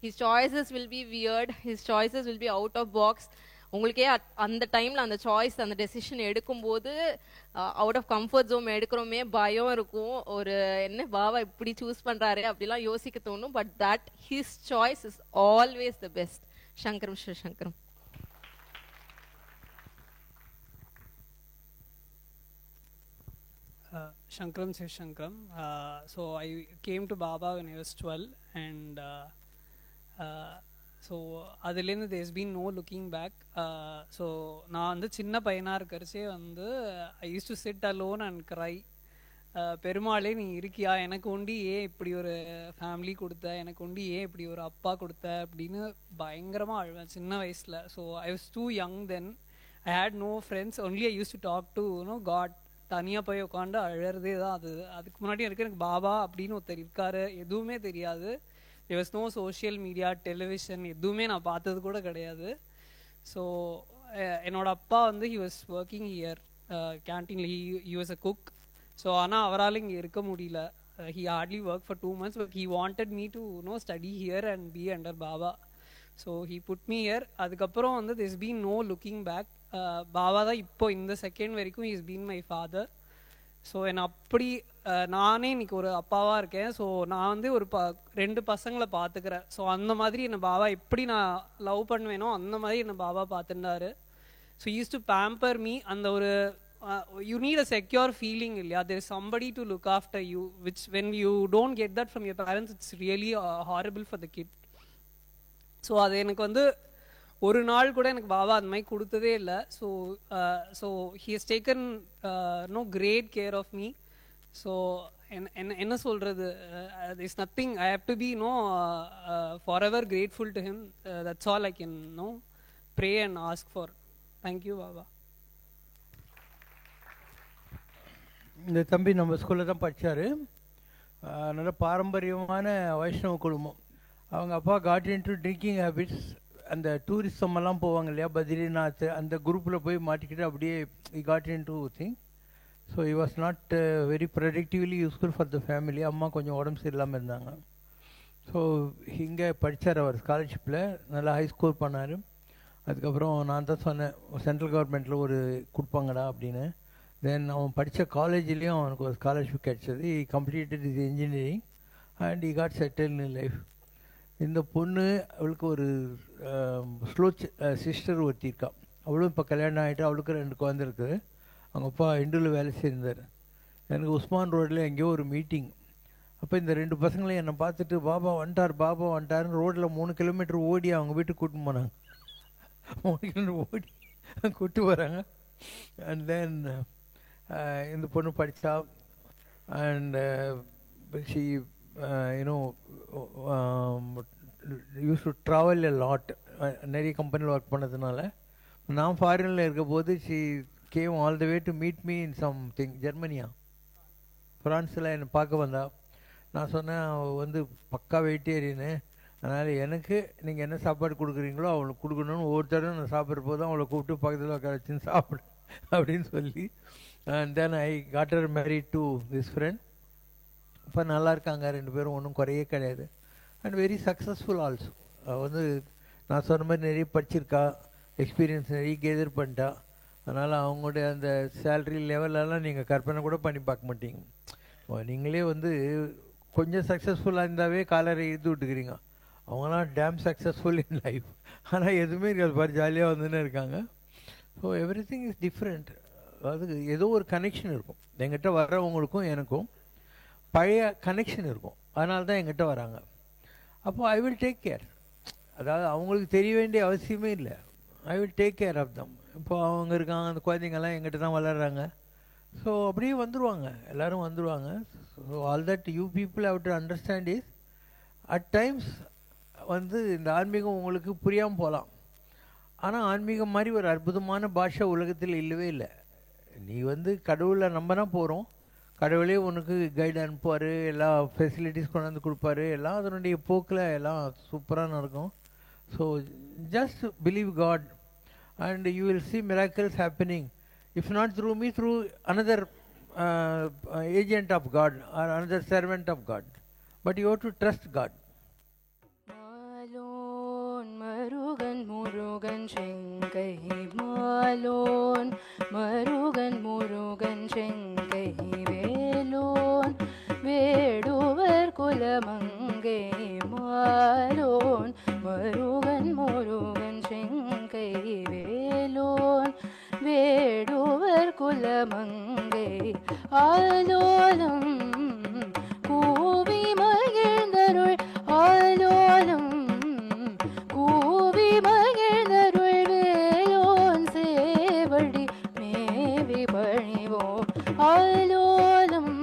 His choices will be weird. His choices will be out of box. உங்களுக்கே அந்த டைமில் அந்த சாய்ஸ், அந்த டெசிஷன் எடுக்கும்போது அவுட் ஆஃப் கம்ஃபர்ட் ஜோன் எடுக்கிறோமே பயம் இருக்கும். ஒரு என்ன பாபா இப்படி சூஸ் பண்ணுறாரு அப்படிலாம் யோசிக்க தோணும். But that his choice is always the best. Shankaram Shri சங்கரம். Shankaram says Shankaram. So I came to Baba when I was 12 and so அதுலேருந்து there's been no looking back. So நான் வந்து சின்ன பையனாக இருக்கிறச்சே வந்து I use to sit alone and cry. பெருமாளே நீ இருக்கியா, எனக்கு ஒண்டி ஏன் இப்படி ஒரு ஃபேமிலி கொடுத்த, எனக்கு ஒண்டி ஏன் இப்படி ஒரு அப்பா கொடுத்த அப்படின்னு பயங்கரமாக அழுவேன் சின்ன வயசில். So I was too young then. I had no friends. Only I use to talk to God. தனியாக போய் உட்காந்து அழறதே தான் அது. அதுக்கு முன்னாடி எனக்கு பாபா அப்படின்னு ஒருத்தர் இருக்காரு எதுவுமே தெரியாது. there was no social media, television எதுவுமே நான் பார்த்தது கூட கிடையாது. ஸோ என்னோட அப்பா வந்து he was working here கேன்டீனில். he was a cook. So ஆனால் அவரால் இங்கே இருக்க முடியல. he hardly worked for 2 months, but he wanted me to study here and be under Baba. So he put me here. அதுக்கப்புறம் வந்து there's been no looking back. Baba தான் இப்போ இந்த செகண்ட் வரைக்கும் he's been my father. So என்னை அப்படி நானே இன்னைக்கு ஒரு அப்பாவாக இருக்கேன். ஸோ நான் வந்து ஒரு 2 பசங்களை பார்த்துக்கிறேன். ஸோ அந்த மாதிரி என்னை பாபா எப்படி நான் லவ் பண்ணுவேனோ அந்த மாதிரி என்னை பாபா பார்த்துட்டாரு. So use to pamper me. அந்த ஒரு you need a secure feeling இல்லையா, there is somebody to look after you, which when you don't get that from your parents, it's really horrible for the kid. So அது எனக்கு வந்து ஒரு நாள் கூட எனக்கு பாபா அந்த மாதிரி கொடுத்ததே இல்லை. So he has taken great care of me. So என்ன சொல்கிறது, is nothing, I have to be for ever grateful to him. That's all I can pray and ask for. Thank you Baba. இந்த தம்பி நம்ம ஸ்கூலில் தான் படித்தார். நல்ல பாரம்பரியமான வைஷ்ணவ குடும்பம். அவங்க அப்பா காட் இன்டு ட்ரிங்கிங் ஹேபிட்ஸ். அந்த டூரிசம் எல்லாம் போவாங்க இல்லையா, பத்ரிநாத், அந்த குரூப்பில் போய் மாட்டிக்கிட்டு அப்படியே got into thing. So he was not very productively useful for the family. அம்மா கொஞ்சம் உடம்பு சரியில்லாமல் இருந்தாங்க. ஸோ இங்கே படித்தார் அவர் ஸ்காலர்ஷிப்பில், நல்லா ஹை ஸ்கோர் பண்ணார். அதுக்கப்புறம் நான் தான் சொன்னேன் சென்ட்ரல் கவர்மெண்ட்டில் ஒரு கொடுப்பாங்கடா அப்படின்னு. தென் அவன் படித்த காலேஜ்லேயும் அவனுக்கு ஒரு ஸ்காலர்ஷிப் கிடச்சது. He completed is engineering and he got settle in life. இந்த பொண்ணு அவளுக்கு ஒரு ஸ்லோ சிஸ்டர் ஒருத்தி இருக்கா. அவளும் இப்போ கல்யாணம் ஆகிட்டு அவளுக்கு 2 குழந்தை இருக்குது. அவங்க அப்பா இண்டூவில் வேலை செய்திருந்தார். எனக்கு உஸ்மான் ரோட்டில் எங்கேயோ ஒரு மீட்டிங். அப்போ இந்த 2 பசங்களையும் என்னை பார்த்துட்டு பாபா வந்துட்டாருன்னு ரோட்டில் 3 கிலோமீட்டர் ஓடி அவங்க வீட்டுக்கு கூட்டின்னு போனாங்க. 3 கிலோமீட்டர் ஓடி கூப்பிட்டு வராங்க. அண்ட் தென் இந்த பொண்ணு படித்தா. And she use to travel a lot. நிறைய கம்பெனியில் ஒர்க் பண்ணதுனால நான் ஃபாரினில் இருக்க போது she came all the way to meet me in something ஜெர்மனியா, ஃப்ரான்ஸில் என்னை பார்க்க வந்தா. நான் சொன்னேன் வந்து பக்கா வெயிட்டேரியனு, அதனால் எனக்கு நீங்கள் என்ன சாப்பாடு கொடுக்குறீங்களோ அவளுக்கு கொடுக்கணும்னு ஒவ்வொருத்தரும் நான் சாப்பிட்ற போது அவளை கூப்பிட்டு பக்கத்தில் உட்கார வச்சுன்னு சாப்பிடு அப்படின்னு சொல்லி. And then I got her married to this friend. இப்போ நல்லா இருக்காங்க 2 பேரும், ஒன்றும் குறையே கிடையாது. And very successful also. வந்து நான் சொன்ன மாதிரி நிறைய படிச்சிருக்கா, எக்ஸ்பீரியன்ஸ் நிறைய கேதர் பண்ணிட்டா. அதனால் அவங்களுடைய அந்த சேல்ரி லெவலெல்லாம் நீங்கள் கற்பனை கூட பண்ணி பார்க்க மாட்டீங்க. நீங்களே வந்து கொஞ்சம் சக்ஸஸ்ஃபுல்லாக இருந்தாவே காலரை இழுத்து விட்டுக்கிறீங்க. அவங்களாம் டேம் சக்ஸஸ்ஃபுல் இன் லைஃப். ஆனால் எதுவுமே இருக்காது பாரு, ஜாலியாக வந்துன்னு இருக்காங்க. So every thing is different. அதாவது ஏதோ ஒரு கனெக்ஷன் இருக்கும். எங்கிட்ட வர்றவங்களுக்கும் எனக்கும் பழைய கனெக்ஷன் இருக்கும். அதனால தான் எங்கிட்ட வராங்க. அப்போது ஐ வில் டேக் கேர். அதாவது அவங்களுக்கு தெரிய வேண்டிய அவசியமே இல்லை. I will take care of them. இப்போ அவங்க இருக்காங்க, அந்த குழந்தைங்கள்லாம் எங்கிட்ட தான் வளர்கிறாங்க. ஸோ அப்படியே வந்துடுவாங்க, எல்லோரும் வந்துடுவாங்க. So all that you people have to understand is at times வந்து இந்த ஆன்மீகம் உங்களுக்கு புரியாமல் போகலாம். ஆனால் ஆன்மீகம் மாதிரி ஒரு அற்புதமான பாஷை உலகத்தில் இல்லவே இல்லை. நீ வந்து கடவுளை நம்பினா போகிறோம், கடவுளே உனக்கு கைடு அனுப்புவார், எல்லா ஃபெசிலிட்டிஸ் கொண்டாந்து கொடுப்பாரு, எல்லாம் அதனுடைய போக்கில் எல்லாம் சூப்பராக நடக்கும். So just believe God and you will see miracles happening. If not through me, through another agent of God or another servant of God. But you have to trust God. மருகன் முருகன் செங்கை மாலோன், மருகன் முருகன் செங்கை வேலோன், வேடுவர் குலமங்கை மாலோன், மருகன் முருகன் செங்கை வேலோன், வேடுவர் குலமங்கை ஆலோலம் கூவி மகிழ்ந்தருள், ஆலோலம் கூவி மகிழ்ந்தருள் வேலோன் சேவடி மேவி பணிவோம், ஆலோலம்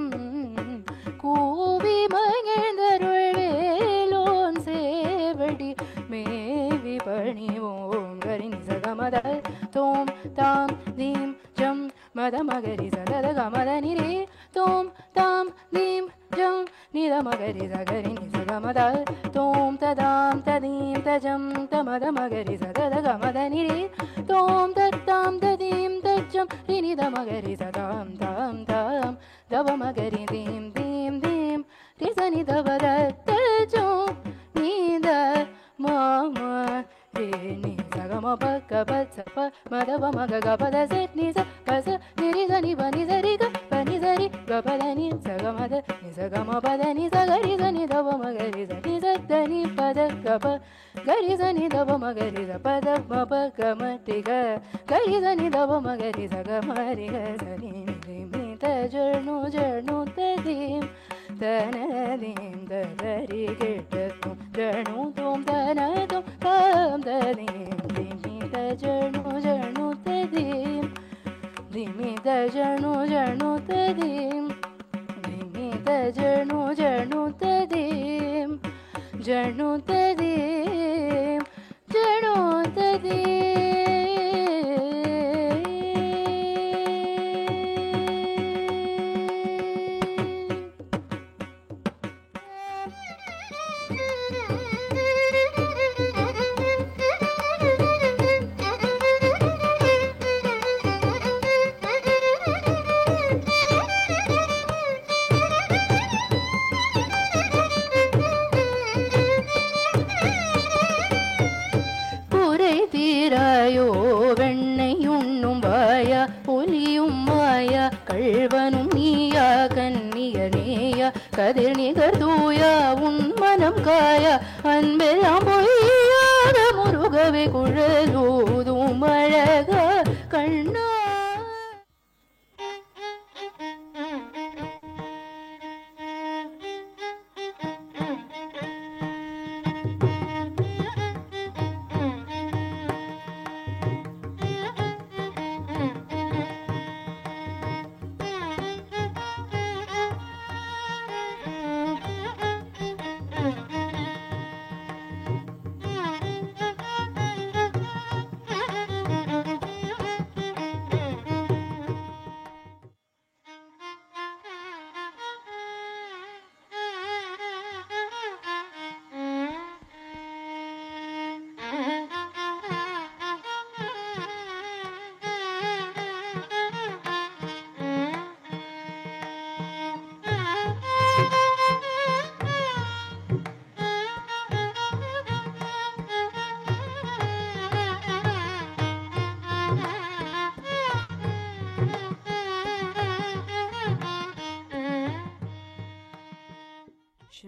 கூவி மகிழ்ந்தருள் வேலோன் சேவடி மேவி பணிவோம். கரினி சகமத தோம் தாம் தீம் ஜம் மத மகரி சதத கமத நிரே தோம் தாம் தீம் ஜம் நித மகரி சகரி நிச கமத தோம் ததாம் ததீம் தஜம் தமத மகரி சதத கமத நிரே தோம் தத்தாம் ததீம் தஜம் ரினித மகரி சதாம் தாம் தாம் தவ மகரி தீம் தீம் தீம் Tizani da bada tejo nida mama re ni saga ma pa ka pa sa pa ma da ba ma ga ga pa da zet ni sa pa sa ni ri za ni ba ni za ri ga pa ni za ri ga pa da ni saga ma da ni saga ma pa da ni sa ga ri za ni da ba ma ga ri za ni za da ni pa da ga pa ga ri za ni da ba ma ga ri za pa da ma pa ga ma ti ga ga ri za ni da ba ma ga ri za ga ma ri ga za ni ni mi ta jarnu te dim ta na dim da da ri ge ta tum jarnu tum ta na tum tam da dim dim mi ta jarnu te dim dim mi ta jarnu te dim dim mi ta jarnu te dim jarnu te dim jarnu te dim தீராயோ வெண்ணையுண்ணும் வாயா புலியும் மாயா கள்வனும் நீயா கன்னியனேயா கதிர் நிகர் தூயா உன் மனம் காயா அன்பெல்லாம் பொய்யாத முருகவே குழலூதும் அழகா கண்ணா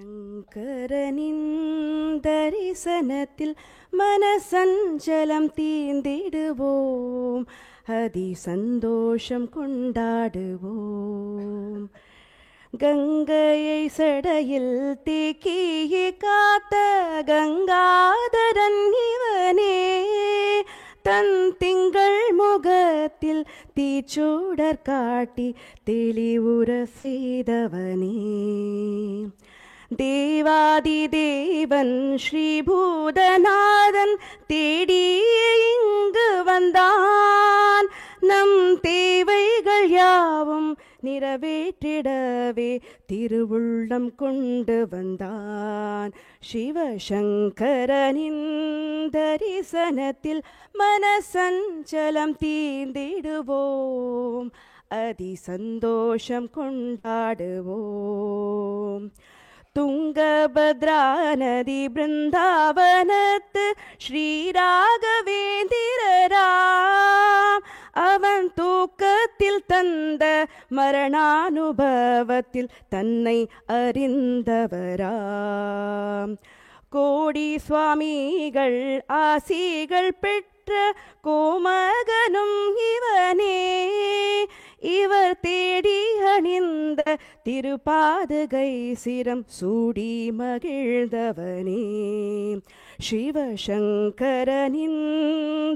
ശങ്കരനിൻ ദർശനത്തിൽ മനസഞ്ചലം തീർന്നിടുவோம் அதிசந்தோஷம் கொண்டாடுவோம் கங்கையை சடையில் தேக்கியே காத்த கங்காதரன் இவனே தன் திங்கள் முகத்தில் தீச்சூடர் காட்டி தெளிவுற செய்தவனே தேவாதி தேவன் ஸ்ரீபூதநாதன் தேடி இங்கு வந்தான் நம் தேவைகள் யாவும் நிறைவேற்றிடவே திருவுள்ளம் கொண்டு வந்தான் சிவசங்கரனின் தரிசனத்தில் மனசஞ்சலம் தீர்ந்திடுவோம் அதிசந்தோஷம் கொண்டாடுவோம் துங்கபத்ரா நதி பிருந்தாவனத்து ஸ்ரீராகவேந்திரராம் அவன் தூக்கத்தில் தந்த மரணானுபவத்தில் தன்னை அறிந்தவராம் கோடி சுவாமிகள் ஆசிகள் பெற்ற கோமகனும் இவனே இவர் தேடி அணிந்த திருப்பாதுகை சிரம் சூடி மகிழ்ந்தவனே சிவசங்கரனின்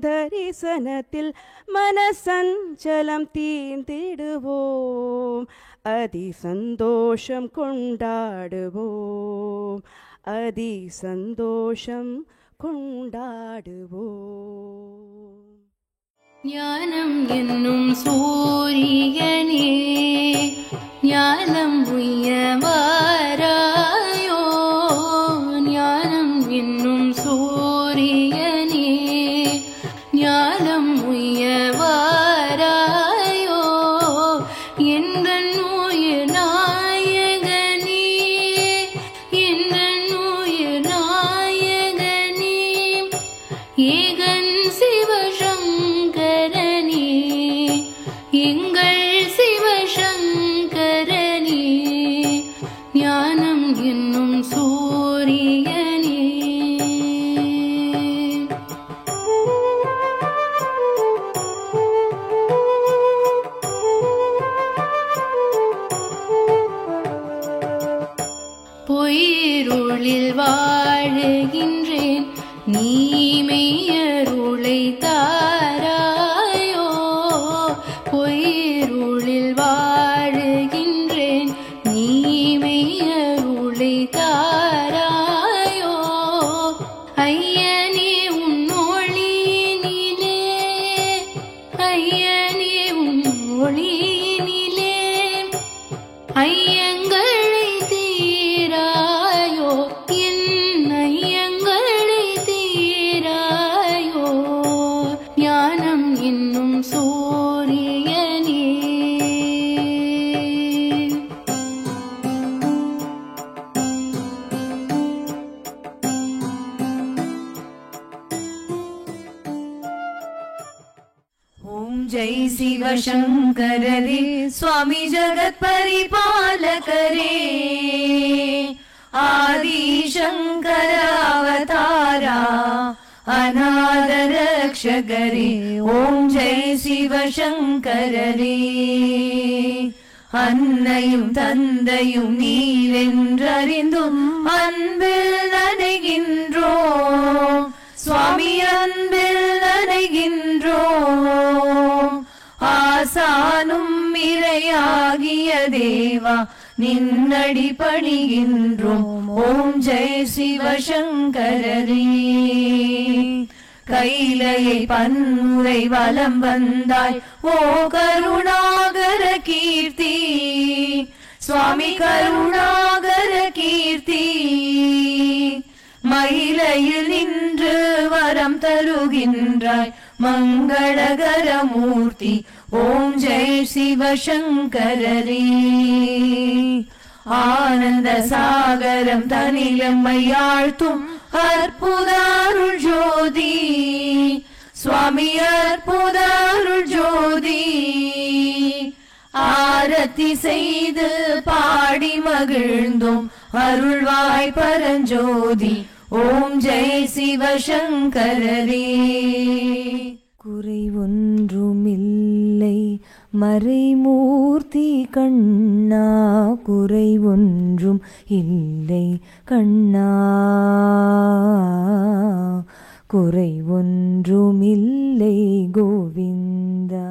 தரிசனத்தில் மனசஞ்சலம் தீர்ந்திடுவோம் அதிசந்தோஷம் கொண்டாடுவோம் அதிசந்தோஷம் கொண்டாடுவோம் ஞானம் என்னும் சூரியனே ஞானம் உய்ய வாராயோ ஞானம் என்னும் சூரியனே ஞானம் உய்ய வாராயோ எங்கள் உயிர் நாயகனே ஏகன் சிவசங்கரனே எங்கள் சிவசங்கரனே ஞானம் என்னும் சூரியனே. பொய்ருளில் வாழுகின்றேன் நீ மெய்யருளை தாராயோ. பொய்ருளில் வாழுகின்றேன் நீ மெய்யருளை தாராயோ. ஐயனே உன் ஒளியினிலே ஐயனே உன் ஒளியினிலே ஐயங்களை தீராயோ. என் ஐயங்களை தீராயோ. ஞானம் என்னும் சூரியனே. ஓம் ஜெய் சிவசங்கரரே சுவாமி ஜகத் பரிபாலகரே ஆதிசங்கர அவதாரா அநாத ரக்ஷகரே. ஓம் ஜெய் சிவசங்கரரே அன்னையும் தந்தையும் நீரென்றறிந்தும் அன்பில் நனைகின்றோம் சுவாமி அன்பில் நனைகின்றோம். ஆசானும் இறையாகிய தேவா நின்னடி பணிகின்றோம். ஓம் ஜெய் சிவசங்கரரே கைலையை பன்முறை வலம் வந்தாய் ஓ கருணாகர கீர்த்தி சுவாமி கருணாகர கீர்த்தி. மயிலையில் நின்று வரம் தருகின்றாய் மங்களகர மூர்த்தி. ஓம் ஜெய் சிவசங்கரரே ஆனந்த சாகரம் தனிலம்மையாழ்த்தும் அற்புதாருள் ஜோதி சுவாமி அற்புதாருள் ஜோதி. ஆரத்தி செய்து பாடி மகிழ்ந்தோம் அருள்வாய் பரஞ்சோதி. ஓம் ஜெய் சிவசங்கரரே குறை ஒன்றுமில்லை மறைமூர்த்தி கண்ணா குறை ஒன்றும் இல்லை கண்ணா குறை ஒன்றுமில்லை கோவிந்தா.